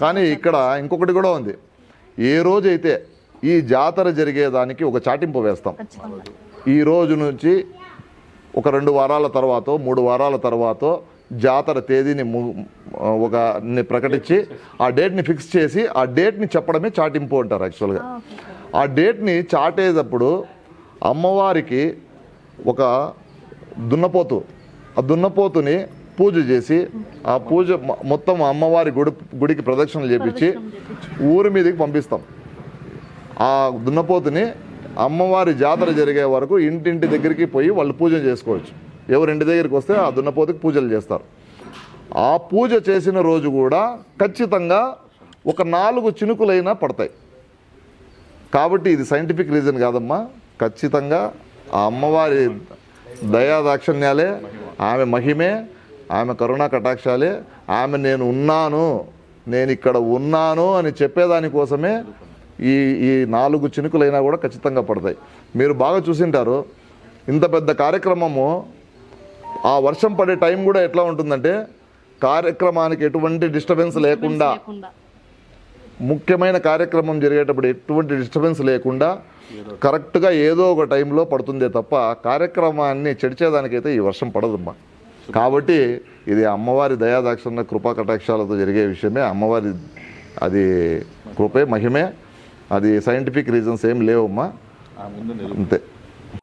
కానీ ఇక్కడ ఇంకొకటి కూడా ఉంది. ఏ రోజైతే ఈ జాతర జరిగేదానికి ఒక చాటింపు వేస్తాం. ఈ రోజు నుంచి ఒక 2 వారాల తర్వాత, 3 వారాల తర్వాత జాతర తేదీని ప్రకటించి ఆ డేట్ని ఫిక్స్ చేసి ఆ డేట్ని చెప్పడమే చాటింపు అంటారు. యాక్చువల్గా ఆ డేట్ని చాటేటప్పుడు అమ్మవారికి ఒక దున్నపోతు, ఆ దున్నపోతుని పూజ చేసి ఆ పూజ మొత్తం అమ్మవారి గుడికి ప్రదక్షిణలు చేపించి ఊరి మీదకి పంపిస్తాం. ఆ దున్నపోతుని అమ్మవారి జాతర జరిగే వరకు ఇంటింటి దగ్గరికి పోయి వాళ్ళు పూజ చేసుకోవచ్చు. ఎవరు ఇంటి దగ్గరికి వస్తే ఆ దున్నపోతుకి పూజలు చేస్తారు. ఆ పూజ చేసిన రోజు కూడా ఖచ్చితంగా ఒక 4 చినుకులైనా పడతాయి. కాబట్టి ఇది సైంటిఫిక్ రీజన్ కాదమ్మా, ఖచ్చితంగా ఆ అమ్మవారి దయాదాక్షిణ్యాలే, ఆమె మహిమే, ఆమె కరుణా కటాక్షాలే, ఆమె నేను ఉన్నాను, నేను ఇక్కడ ఉన్నాను అని చెప్పేదానికోసమే ఈ 4 చినుకులైనా కూడా ఖచ్చితంగా పడతాయి. మీరు బాగా చూసింటారు, ఇంత పెద్ద కార్యక్రమము ఆ వర్షం పడే టైం కూడా ఎట్లా ఉంటుందంటే కార్యక్రమానికి ఎటువంటి డిస్టర్బెన్స్ లేకుండా, ముఖ్యమైన కార్యక్రమం జరిగేటప్పుడు ఎటువంటి డిస్టర్బెన్స్ లేకుండా కరెక్ట్గా ఏదో ఒక టైంలో పడుతుందే తప్ప కార్యక్రమాన్ని చెడిచేదానికైతే ఈ వర్షం పడదమ్మా. కాబట్టి ఇది అమ్మవారి దయాదాక్షిణ్య కృపా కటాక్షాలతో జరిగే విషయమే. అమ్మవారి అది కృపే, మహిమే, అది సైంటిఫిక్ రీజన్స్ ఏం లేవమ్మా, అంతే.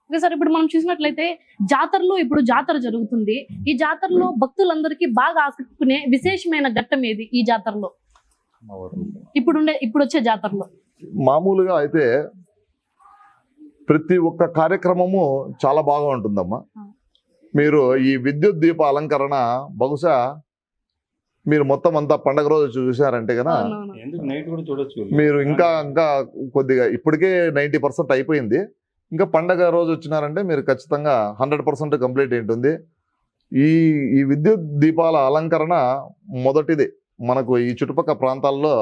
ఓకే సార్, ఇప్పుడు మనం చూసినట్లయితే జాతరలో ఇప్పుడు జాతర జరుగుతుంది. ఈ జాతరలో భక్తులందరికీ బాగా ఆకట్టుకునే విశేషమైన ఘట్టం ఏది ఈ జాతరలో? ఇప్పుడు వచ్చే జాతరలో మామూలుగా అయితే ప్రతి ఒక్క కార్యక్రమము చాలా బాగా ఉంటుందమ్మా. మీరు ఈ విద్యుత్ దీప అలంకరణ బహుశా మీరు మొత్తం అంతా పండగ రోజు చూసారంటే కదా మీరు ఇంకా కొద్దిగా ఇప్పటికే 90% అయిపోయింది. ఇంకా పండగ రోజు వచ్చినారంటే మీరు ఖచ్చితంగా 100% కంప్లీట్ ఉంటుంది. ఈ విద్యుత్ దీపాల అలంకరణ మొదటిది మనకు ఈ చుట్టుపక్కల ప్రాంతాల్లో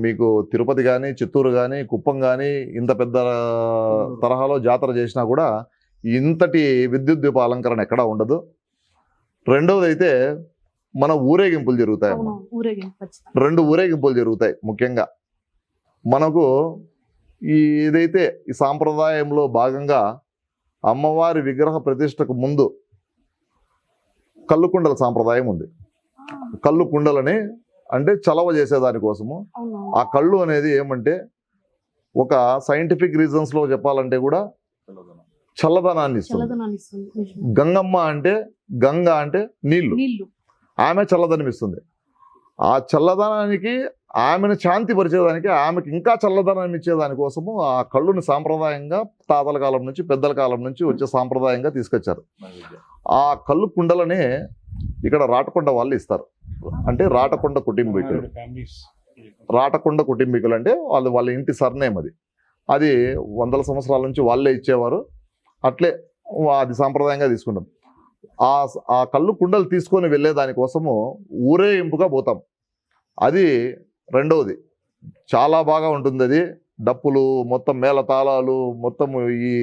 మీకు తిరుపతి కానీ, చిత్తూరు కానీ, కుప్పం కానీ ఇంత పెద్ద తరహాలో జాతర చేసినా కూడా ఇంతటి విద్యుత్ దీప అలంకరణ ఎక్కడా ఉండదు. రెండవది అయితే మన ఊరేగింపులు జరుగుతాయి. 2 ఊరేగింపులు జరుగుతాయి. ముఖ్యంగా మనకు ఏదైతే ఈ సాంప్రదాయంలో భాగంగా అమ్మవారి విగ్రహ ప్రతిష్టకు ముందు కళ్ళు కుండల సాంప్రదాయం ఉంది. కళ్ళు కుండలని అంటే చలవ చేసేదానికోసము. ఆ కళ్ళు అనేది ఏమంటే ఒక సైంటిఫిక్ రీజన్స్లో చెప్పాలంటే కూడా చల్లదనాన్ని ఇస్తుంది. గంగమ్మ అంటే గంగ అంటే నీళ్లు, ఆమె చల్లదనం ఇస్తుంది. ఆ చల్లదనానికి ఆమెను శాంతి పరిచేదానికి, ఆమెకి ఇంకా చల్లదనం ఇచ్చేదానికోసము ఆ కళ్ళుని సాంప్రదాయంగా తాతల కాలం నుంచి, పెద్దల కాలం నుంచి వచ్చే సాంప్రదాయంగా తీసుకొచ్చారు. ఆ కళ్ళు కుండలని ఇక్కడ రాటకొండ వాళ్ళు ఇస్తారు. అంటే రాటకొండ కుటుంబీకులు. రాటకొండ కుటుంబీకులు అంటే వాళ్ళ ఇంటి సర్నేమ్ అది 100 సంవత్సరాల నుంచి వాళ్ళే ఇచ్చేవారు. అట్లే అది సాంప్రదాయంగా తీసుకుంటాం. ఆ కళ్ళు కుండలు తీసుకొని వెళ్ళే దానికోసము ఊరేగింపుగా పోతాం. అది రెండవది చాలా బాగా ఉంటుంది. అది డప్పులు, మొత్తం మేళ తాళాలు, మొత్తం ఈ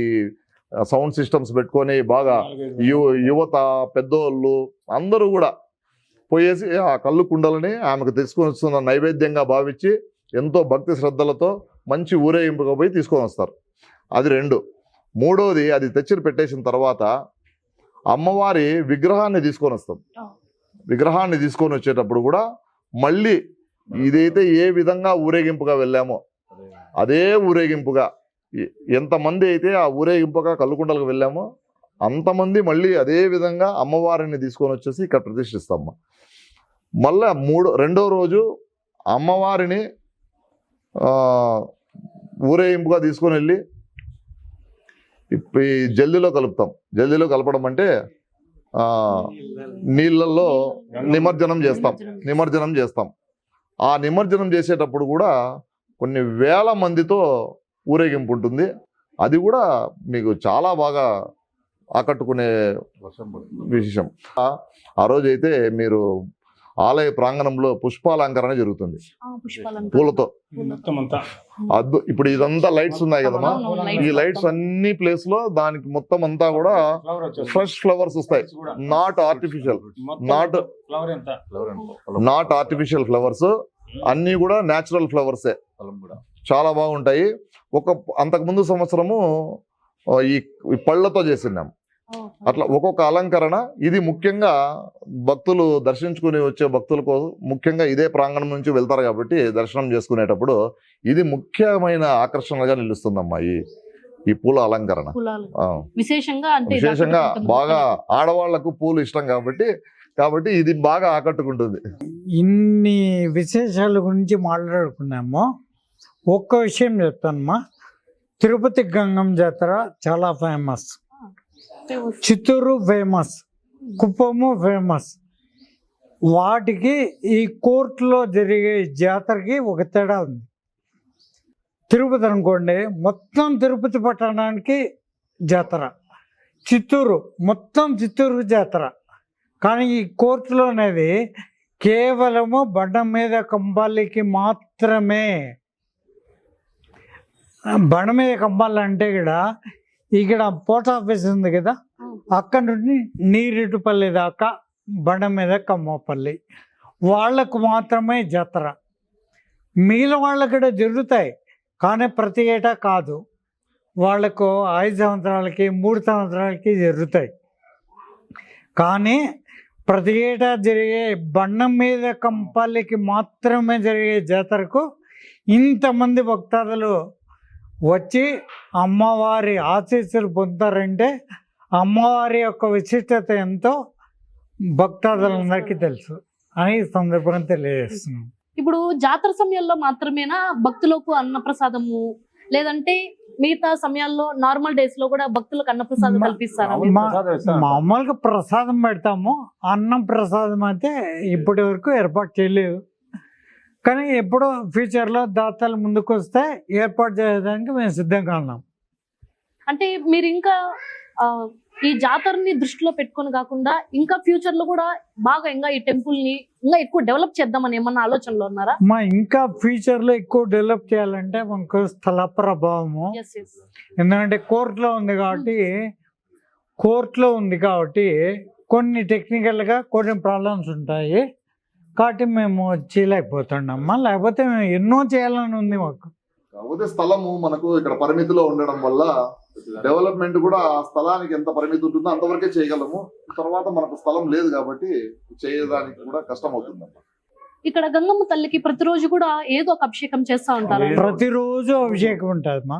సౌండ్ సిస్టమ్స్ పెట్టుకొని బాగా యువత, పెద్దోళ్ళు అందరూ కూడా పోయేసి ఆ కళ్ళు కుండలని ఆమెకు తీసుకొని వస్తున్న నైవేద్యంగా భావించి ఎంతో భక్తి శ్రద్ధలతో మంచి ఊరేగింపుగా పోయి తీసుకొని వస్తారు. అది 2. మూడవది అది తెచ్చి పెట్టేసిన తర్వాత అమ్మవారి విగ్రహాన్ని తీసుకొని వస్తాం. విగ్రహాన్ని తీసుకొని వచ్చేటప్పుడు కూడా మళ్ళీ ఇదైతే ఏ విధంగా ఊరేగింపుగా వెళ్ళామో అదే ఊరేగింపుగా ఎంతమంది అయితే ఆ ఊరేగింపుగా కళ్ళుకుండలకు వెళ్ళామో అంతమంది మళ్ళీ అదే విధంగా అమ్మవారిని తీసుకొని వచ్చేసి ఇక్కడ ప్రతిష్ఠిస్తాం. మళ్ళా రెండో రోజు అమ్మవారిని ఊరేగింపుగా తీసుకొని వెళ్ళి ఈ జల్దిలో కలుపుతాం. జల్దిలో కలపడం అంటే నీళ్ళల్లో నిమజ్జనం చేస్తాం. ఆ నిమజ్జనం చేసేటప్పుడు కూడా కొన్ని వేల మందితో ఊరేగింపు ఉంటుంది. అది కూడా మీకు చాలా బాగా ఆకట్టుకునే విషయం. ఆ రోజు అయితే మీరు ఆలయ ప్రాంగణంలో పుష్పాలంకరణ జరుగుతుంది పూలతో. ఇప్పుడు ఇదంతా లైట్స్ ఉన్నాయి కదమ్మా, ఈ లైట్స్ అన్ని ప్లేస్ లో దానికి మొత్తం అంతా కూడా ఫ్రెష్ ఫ్లవర్స్ వస్తాయి. నాట్ ఆర్టిఫిషియల్ ఫ్లవర్స్, అన్ని కూడా న్యాచురల్ ఫ్లవర్సే. చాలా బాగుంటాయి. అంతకుముందు సంవత్సరము ఈ పళ్ళతో చేసినాం. అట్లా ఒక్కొక్క అలంకరణ. ఇది ముఖ్యంగా భక్తులు దర్శించుకుని వచ్చే భక్తులకు ముఖ్యంగా ఇదే ప్రాంగణం నుంచి వెళ్తారు కాబట్టి దర్శనం చేసుకునేటప్పుడు ఇది ముఖ్యమైన ఆకర్షణగా నిలుస్తుందమ్మా ఈ పూల అలంకరణ. కులాలు ఆ, విశేషంగా అంటే ఇది విశేషంగా ఆకట్టుకుంటుంది. బాగా ఆడవాళ్లకు పూలు ఇష్టం కాబట్టి ఇది బాగా ఆకట్టుకుంటుంది. ఇన్ని విశేషాల గురించి మాట్లాడుకున్నాము. ఒక్క విషయం చెప్తానమ్మా, తిరుపతి గంగమ్మ జాతర చాలా famous, Chittoor famous, Kuppam famous. వాటికి ఈ కోర్టులో జరిగే జాతరకి ఒక తేడా ఉంది. తిరుపతి అనుకోండి, మొత్తం తిరుపతి పట్టణానికి జాతర, చిత్తూరు మొత్తం చిత్తూరు జాతర. కానీ ఈ కోర్టులో అనేది కేవలము బండ మీద కంబాలికి మాత్రమే. బండ మీద కంబాలి అంటే ఇక్కడ పోస్ట్ ఆఫీస్ ఉంది కదా, అక్కడ నుండి నీరెడ్డిపల్లి దాకా బండ మీద కమ్మపల్లి వాళ్ళకు మాత్రమే జాతర. మిగిలిన వాళ్ళకి కూడా జరుగుతాయి, కానీ ప్రతి ఏటా కాదు. వాళ్ళకు 5 సంవత్సరాలకి 3 సంవత్సరాలకి జరుగుతాయి. కానీ ప్రతి ఏటా జరిగే బండం మీద కంపల్లికి మాత్రమే జరిగే జాతరకు ఇంతమంది భక్తాదులు వచ్చి అమ్మవారి ఆశీస్సులు పొందుతారంటే అమ్మవారి యొక్క విశిష్టత ఎంతో భక్తాదులందరికీ తెలుసు అని ఈ సందర్భంగా తెలియజేస్తున్నాం. ఇప్పుడు జాతర సమయంలో మాత్రమేనా భక్తులకు అన్నప్రసాదము, లేదంటే మిగతా సమయాల్లో నార్మల్ డేస్ లో కూడా భక్తులకు అన్నప్రసాదం కల్పిస్తారా? మామూలుగా ప్రసాదం పెడతాము, అన్నం ప్రసాదం అయితే ఇప్పటి వరకు ఏర్పాటు చేయలేదు. కానీ ఎప్పుడో ఫ్యూచర్లో దాతలు ముందుకు వస్తే ఏర్పాటు చేయడానికి మేము సిద్ధంగా ఉన్నాం. అంటే మీరు ఇంకా ఈ జాతరని దృష్టిలో పెట్టుకొని కాకుండా ఇంకా ఫ్యూచర్ లో కూడా బాగా ఇంకా ఈ టెంపుల్ ని ఇంకా ఎక్కువ డెవలప్ చేద్దామని ఏమన్నా ఆలోచనలో ఉన్నారా? ఇంకా ఫ్యూచర్లో ఎక్కువ డెవలప్ చేయాలంటే మనకు స్థల ప్రభావము, ఎందుకంటే కోర్టులో ఉంది కాబట్టి కొన్ని టెక్నికల్గా కొన్ని ప్రాబ్లమ్స్ ఉంటాయి. కాబట్టి మేము చేయలేకపోతున్నామ్మా, లేకపోతే మేము ఎన్నో చేయాలని ఉంది మాకు. కాకపోతే స్థలము మనకు ఇక్కడ పరిమితిలో ఉండడం వల్ల డెవలప్మెంట్ కూడా ఆ స్థలానికి ఎంత పరిమితి ఉంటుందో అంతవరకే చేయగలము. తర్వాత మనకు స్థలం లేదు కాబట్టి చేయడానికి కూడా కష్టం అవుతుంది. ఇక్కడ గంగమ్మ తల్లికి ప్రతిరోజు కూడా ఏదో ఒక అభిషేకం చేస్తా ఉంటారు. ప్రతిరోజు అభిషేకం ఉంటుంది మా,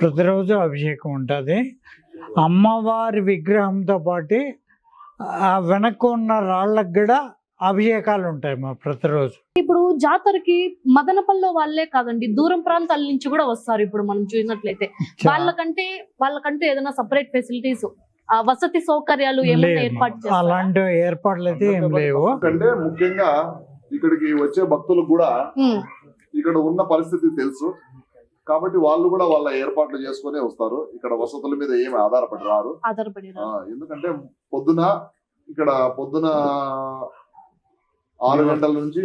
ప్రతిరోజు అభిషేకం ఉంటుంది. అమ్మవారి విగ్రహంతో పాటు ఆ వెనక ఉన్న రాళ్ళకు కూడా అభిషేకాలు ఉంటాయి మా ప్రతిరోజు. ఇప్పుడు జాతరకి మదనపల్లిలో వాళ్ళే కాదండి, దూరం ప్రాంతాల నుంచి కూడా వస్తారు. ఇప్పుడు మనం చూసినట్లయితే వాళ్ళకంటూ ఏదైనా సపరేట్ ఫెసిలిటీస్, వసతి సౌకర్యాలు ఏమైనా ఏర్పాటు చేస్తారా? అలాంటి ఏర్పాట్లు అయితే ఏం లేవు. అంటే ముఖ్యంగా ఇక్కడికి వచ్చే భక్తులకు కూడా ఇక్కడ ఉన్న పరిస్థితి తెలుసు కాబట్టి వాళ్ళు కూడా వాళ్ళ ఏర్పాట్లు చేసుకునే వస్తారు. ఇక్కడ వసతుల మీద ఏమి ఆధారపడి రారు. ఎందుకంటే పొద్దున 6 గంటల నుంచి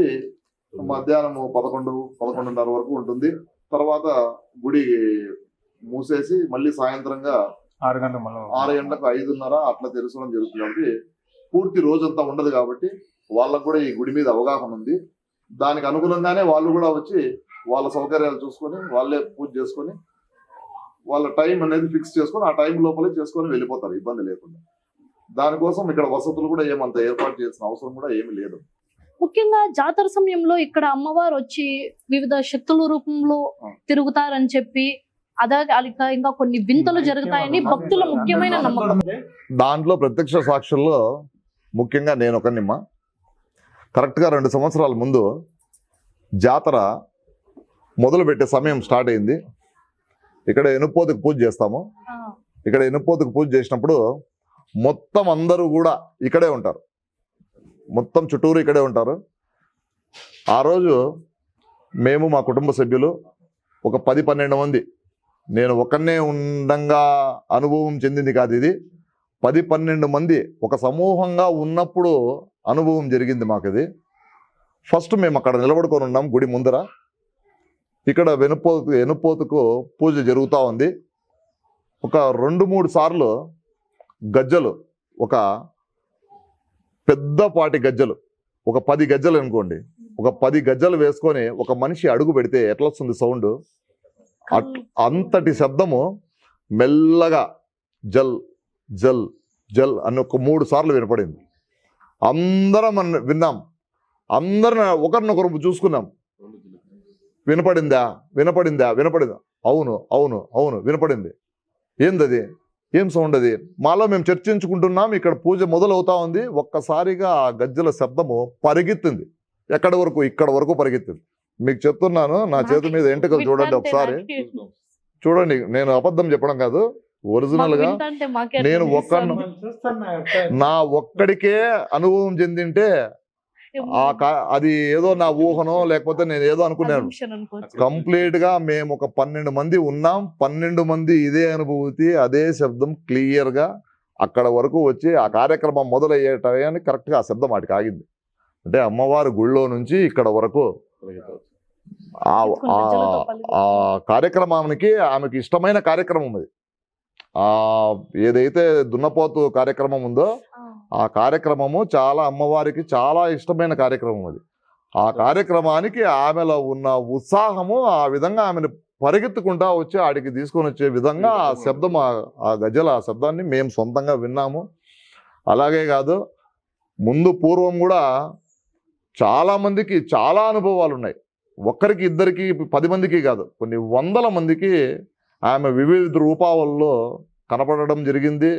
మధ్యాహ్నం 11-11:30 వరకు ఉంటుంది. తర్వాత గుడి మూసేసి మళ్ళీ సాయంత్రంగా 6 గంటలకు 5:30 అట్లా తెరచడం జరుగుతుంది. కాబట్టి పూర్తి రోజంతా ఉండదు కాబట్టి వాళ్ళకు కూడా ఈ గుడి మీద అవగాహన ఉంది. దానికి అనుగుణంగానే వాళ్ళు కూడా వచ్చి వాళ్ళ సౌకర్యాలు చూసుకొని వాళ్ళే పూజ చేసుకొని వాళ్ళ టైం అనేది ఫిక్స్ చేసుకొని ఆ టైం లోపలే చేసుకొని వెళ్ళిపోతారు ఇబ్బంది లేకుండా. దానికోసం ఇక్కడ వసతులు కూడా ఏమంత ఏర్పాటు చేయాల్సిన అవసరం కూడా ఏమి లేదు. ముఖ్యంగా జాతర సమయంలో ఇక్కడ అమ్మవారు వచ్చి వివిధ శక్తుల రూపంలో తిరుగుతారని చెప్పి ఇంకా కొన్ని వింతలు జరుగుతాయని భక్తుల ముఖ్యమైన నమ్మకం. దాంట్లో ప్రత్యక్ష సాక్షుల్లో ముఖ్యంగా నేను ఒకనిమ్మ. కరెక్ట్గా 2 సంవత్సరాల ముందు జాతర మొదలుపెట్టే సమయం స్టార్ట్ అయింది. ఇక్కడ ఎనుపోతుకు పూజ చేస్తాము. ఇక్కడ ఎనుపోతుకు పూజ చేసినప్పుడు మొత్తం అందరూ కూడా ఇక్కడే ఉంటారు, మొత్తం చుట్టూరు ఇక్కడే ఉంటారు. ఆ రోజు మేము మా కుటుంబ సభ్యులు ఒక 10-12 మంది, నేను ఒక్కనే ఉండంగా అనుభవం చెందింది కాదు ఇది, 10-12 మంది ఒక సమూహంగా ఉన్నప్పుడు అనుభవం జరిగింది మాకు ఇది. ఫస్ట్ మేము అక్కడ నిలబడుకొని ఉన్నాం గుడి ముందర. ఇక్కడ ఎనుపోతుకు పూజ జరుగుతూ ఉంది. ఒక 2-3 సార్లు గజ్జలు, ఒక పెద్దపాటి గజ్జలు, ఒక 10 గజ్జలు అనుకోండి, ఒక 10 గజ్జలు వేసుకొని ఒక మనిషి అడుగు పెడితే ఎట్లా వస్తుంది సౌండ్, అంతటి శబ్దము మెల్లగా జల్ జల్ జల్ అని ఒక 3 సార్లు వినపడింది. అందరం విన్నాం, అందరం ఒకరినొకరు చూసుకున్నాం. వినపడిందా వినపడిందా వినపడిందా, అవును అవును అవును వినపడింది. ఏందది, ఏం సౌండ్ అది? మాలో మేము చర్చించుకుంటున్నాం, ఇక్కడ పూజ మొదలవుతా ఉంది. ఒక్కసారిగా ఆ గజ్జల శబ్దము పరిగెత్తింది. ఎక్కడి వరకు? ఇక్కడ వరకు పరిగెత్తింది. మీకు చెప్తున్నాను, నా చేతి మీద ఎంటకలు చూడండి ఒకసారి. చూడండి, నేను అబద్ధం చెప్పడం కాదు, ఒరిజినల్ గా నేను నా ఒక్కడికే అనుభవం చెందింటే అది ఏదో నా ఊహనో లేకపోతే నేను ఏదో అనుకున్నాను. కంప్లీట్ గా మేము ఒక 12 మంది ఉన్నాం, 12 మంది ఇదే అనుభూతి, అదే శబ్దం క్లియర్ గా అక్కడ వరకు వచ్చి ఆ కార్యక్రమం మొదలయ్యే టయానికి కరెక్ట్ గా ఆ శబ్దం వాటికి ఆగింది. అంటే అమ్మవారి గుళ్ళో నుంచి ఇక్కడ వరకు ఆ కార్యక్రమానికి ఆమెకి ఇష్టమైన కార్యక్రమం అది. ఏదైతే దున్నపోతు కార్యక్రమం ఉందో ఆ కార్యక్రమము చాలా అమ్మవారికి చాలా ఇష్టమైన కార్యక్రమం అది. ఆ కార్యక్రమానికి ఆమెలో ఉన్న ఉత్సాహము ఆ విధంగా ఆమెను పరిగెత్తుకుంటా వచ్చి ఆడికి తీసుకొని వచ్చే విధంగా ఆ శబ్దం, ఆ గజల ఆ శబ్దాన్ని మేము సొంతంగా విన్నాము. అలాగే కాదు, ముందు పూర్వం కూడా చాలా మందికి చాలా అనుభవాలు ఉన్నాయి. ఒక్కరికి ఇద్దరికి 10 మందికి కాదు, కొన్ని 100 మందికి ఆమె వివిధ రూపాలలో కనపడడం జరిగింది.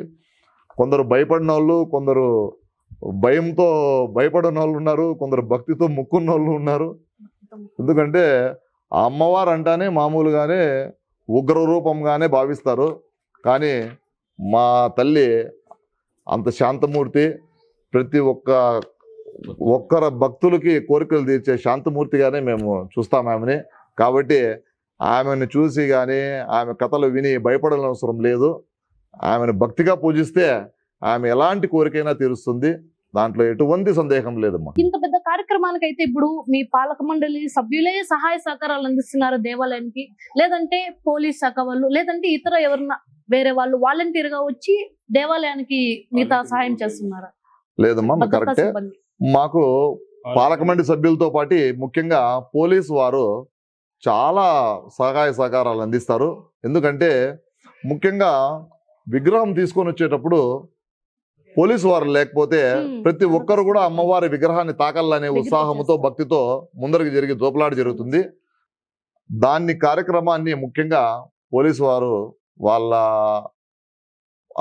కొందరు భయపడిన వాళ్ళు, కొందరు భయంతో భయపడిన వాళ్ళు ఉన్నారు, కొందరు భక్తితో ముక్కున్న వాళ్ళు ఉన్నారు. ఎందుకంటే ఆ అమ్మవారు అంటానే మామూలుగానే ఉగ్ర రూపంగానే భావిస్తారు. కానీ మా తల్లి అంత శాంతమూర్తి, ప్రతి ఒక్కరు భక్తులకి కోరికలు తీర్చే శాంతమూర్తిగానే మేము చూస్తాం ఆమెని. కాబట్టి ఆమెను చూసి కానీ ఆమె కథలు విని భయపడాల్సిన అవసరం లేదు. ఆమెను భక్తిగా పూజిస్తే ఆమె ఎలాంటి కోరికైనా తీరుస్తుంది, దాంట్లో ఎటువంటి సందేహం లేదమ్మా. ఇంత పెద్ద కార్యక్రమానికి అయితే ఇప్పుడు మీ పాలక మండలి సభ్యులే సహాయ సహకారాలు అందిస్తున్నారు దేవాలయానికి, లేదంటే పోలీస్ శాఖ వాళ్ళు, లేదంటే ఇతర ఎవరన్నా వేరే వాళ్ళు వాలంటీర్ గా వచ్చి దేవాలయానికి మిగతా సహాయం చేస్తున్నారా? లేదమ్మా, కరెక్టే. మాకు పాలక మండలి సభ్యులతో పాటు ముఖ్యంగా పోలీసు వారు చాలా సహాయ సహకారాలు అందిస్తారు. ఎందుకంటే ముఖ్యంగా విగ్రహం తీసుకొని వచ్చేటప్పుడు పోలీసు వారు లేకపోతే ప్రతి ఒక్కరు కూడా అమ్మవారి విగ్రహాన్ని తాకాలనే ఉత్సాహంతో భక్తితో ముందరికి జరిగి దోపులాట జరుగుతుంది. దాన్ని కార్యక్రమాన్ని ముఖ్యంగా పోలీసు వారు వాళ్ళ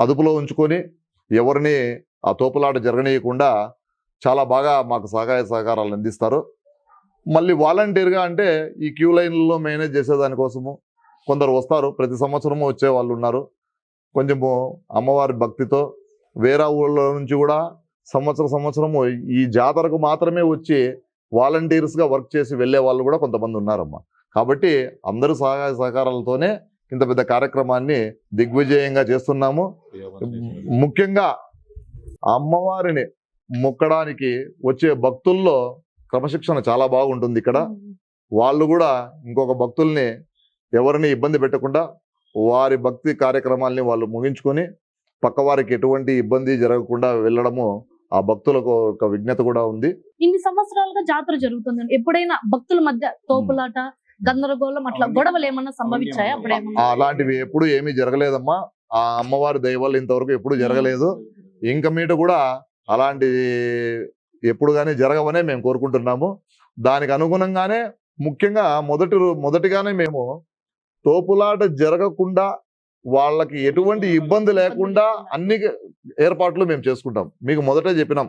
అదుపులో ఉంచుకొని ఎవరిని ఆ తోపులాట జరగనీయకుండా చాలా బాగా మాకు సహాయ సహకారాలు అందిస్తారు. మళ్ళీ వాలంటీర్గా అంటే ఈ క్యూ లైన్లలో మేనేజ్ చేసేదానికోసము కొందరు వస్తారు, ప్రతి సంవత్సరము వచ్చే వాళ్ళు ఉన్నారు. కొంచెము అమ్మవారి భక్తితో వేరే ఊళ్ళ నుంచి కూడా సంవత్సరము ఈ జాతరకు మాత్రమే వచ్చి వాలంటీర్స్గా వర్క్ చేసి వెళ్ళే వాళ్ళు కూడా కొంతమంది ఉన్నారమ్మా. కాబట్టి అందరూ సహాయ సహకారాలతోనే ఇంత పెద్ద కార్యక్రమాన్ని దిగ్విజయంగా చేస్తున్నాము. ముఖ్యంగా అమ్మవారిని మొక్కడానికి వచ్చే భక్తుల్లో క్రమశిక్షణ చాలా బాగుంటుంది. ఇక్కడ వాళ్ళు కూడా ఇంకొక భక్తుల్ని ఎవరిని ఇబ్బంది పెట్టకుండా వారి భక్తి కార్యక్రమాల్ని వాళ్ళు ముగించుకొని పక్కవారికి ఎటువంటి ఇబ్బంది జరగకుండా వెళ్ళడము ఆ భక్తులకు ఒక విజ్ఞత కూడా ఉంది. ఇన్ని సంవత్సరాలుగా జాతర జరుగుతుంది, ఎప్పుడైనా భక్తుల మధ్య తోపులాట, గందరగోళం, అట్లా గొడవలు ఏమన్నా సంభవించాయా? అలాంటివి ఎప్పుడు ఏమీ జరగలేదమ్మా. ఆ అమ్మవారి దయ వల్ల ఇంతవరకు ఎప్పుడు జరగలేదు. ఇంక మీట కూడా అలాంటి ఎప్పుడు కానీ జరగవనే మేము కోరుకుంటున్నాము. దానికి అనుగుణంగానే ముఖ్యంగా మొదటిగానే మేము తోపులాట జరగకుండా వాళ్ళకి ఎటువంటి ఇబ్బంది లేకుండా అన్ని ఏర్పాట్లు మేము చేసుకుంటాం. మీకు మొదటే చెప్పినాం,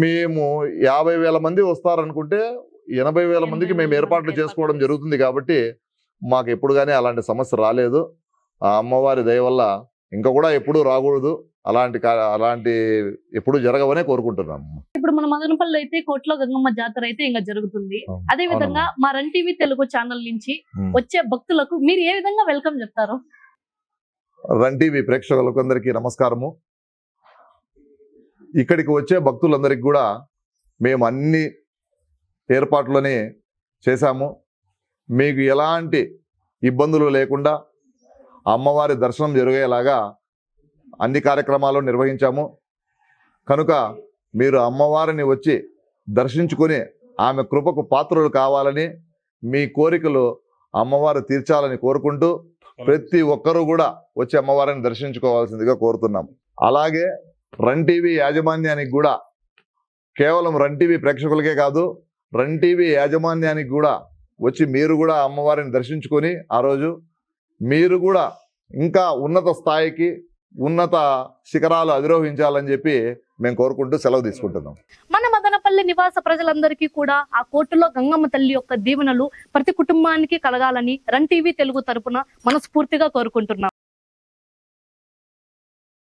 మేము 50,000 మంది వస్తారనుకుంటే 80,000 మందికి మేము ఏర్పాట్లు చేసుకోవడం జరుగుతుంది. కాబట్టి మాకు ఎప్పుడు కానీ అలాంటి సమస్య రాలేదు. ఆ అమ్మవారి దయ వల్ల ఇంకా కూడా ఎప్పుడు రాకూడదు, అలాంటి ఎప్పుడు జరగవనే కోరుకుంటున్నాం. ఇప్పుడు మన మదనపల్లి అయితే కోట్ల గంగమ్మ జాతర అయితే ఇంకా జరుగుతుంది. అదే విధంగా మా రన్ టీవీ తెలుగు ఛానల్ నుంచి వచ్చే భక్తులకు మీరు ఏ విధంగా వెల్కమ్ చెప్తారు? రన్ టీవీ ప్రేక్షకులకు అందరికీ నమస్కారము. ఇక్కడికి వచ్చే భక్తులందరికీ కూడా మేము అన్ని ఏర్పాట్లని చేశాము. మీకు ఎలాంటి ఇబ్బందులు లేకుండా అమ్మవారి దర్శనం జరిగేలాగా అన్ని కార్యక్రమాలు నిర్వహించాము. కనుక మీరు అమ్మవారిని వచ్చి దర్శించుకొని ఆమె కృపకు పాత్రలు కావాలని, మీ కోరికలు అమ్మవారు తీర్చాలని కోరుకుంటూ ప్రతి ఒక్కరూ కూడా వచ్చి అమ్మవారిని దర్శించుకోవాల్సిందిగా కోరుతున్నాం. అలాగే రన్ టీవీ యాజమాన్యానికి కూడా, కేవలం రన్ టీవీ ప్రేక్షకులకే కాదు, రన్ టీవీ యాజమాన్యానికి కూడా వచ్చి మీరు కూడా అమ్మవారిని దర్శించుకొని ఆ రోజు మీరు కూడా ఇంకా ఉన్నత స్థాయికి ఉన్నత శిఖరాలు అధిరోహించాలని చెప్పి మేము కోరుకుంటూ సెలవు తీసుకుంటున్నాం. మన మదనపల్లి నివాస ప్రజలందరికీ కూడా ఆ కోర్టులో గంగమ్మ తల్లి యొక్క దీవెనలు ప్రతి కుటుంబానికి కలగాలని రన్ టీవీ తెలుగు తరపున మనస్ఫూర్తిగా కోరుకుంటున్నాం.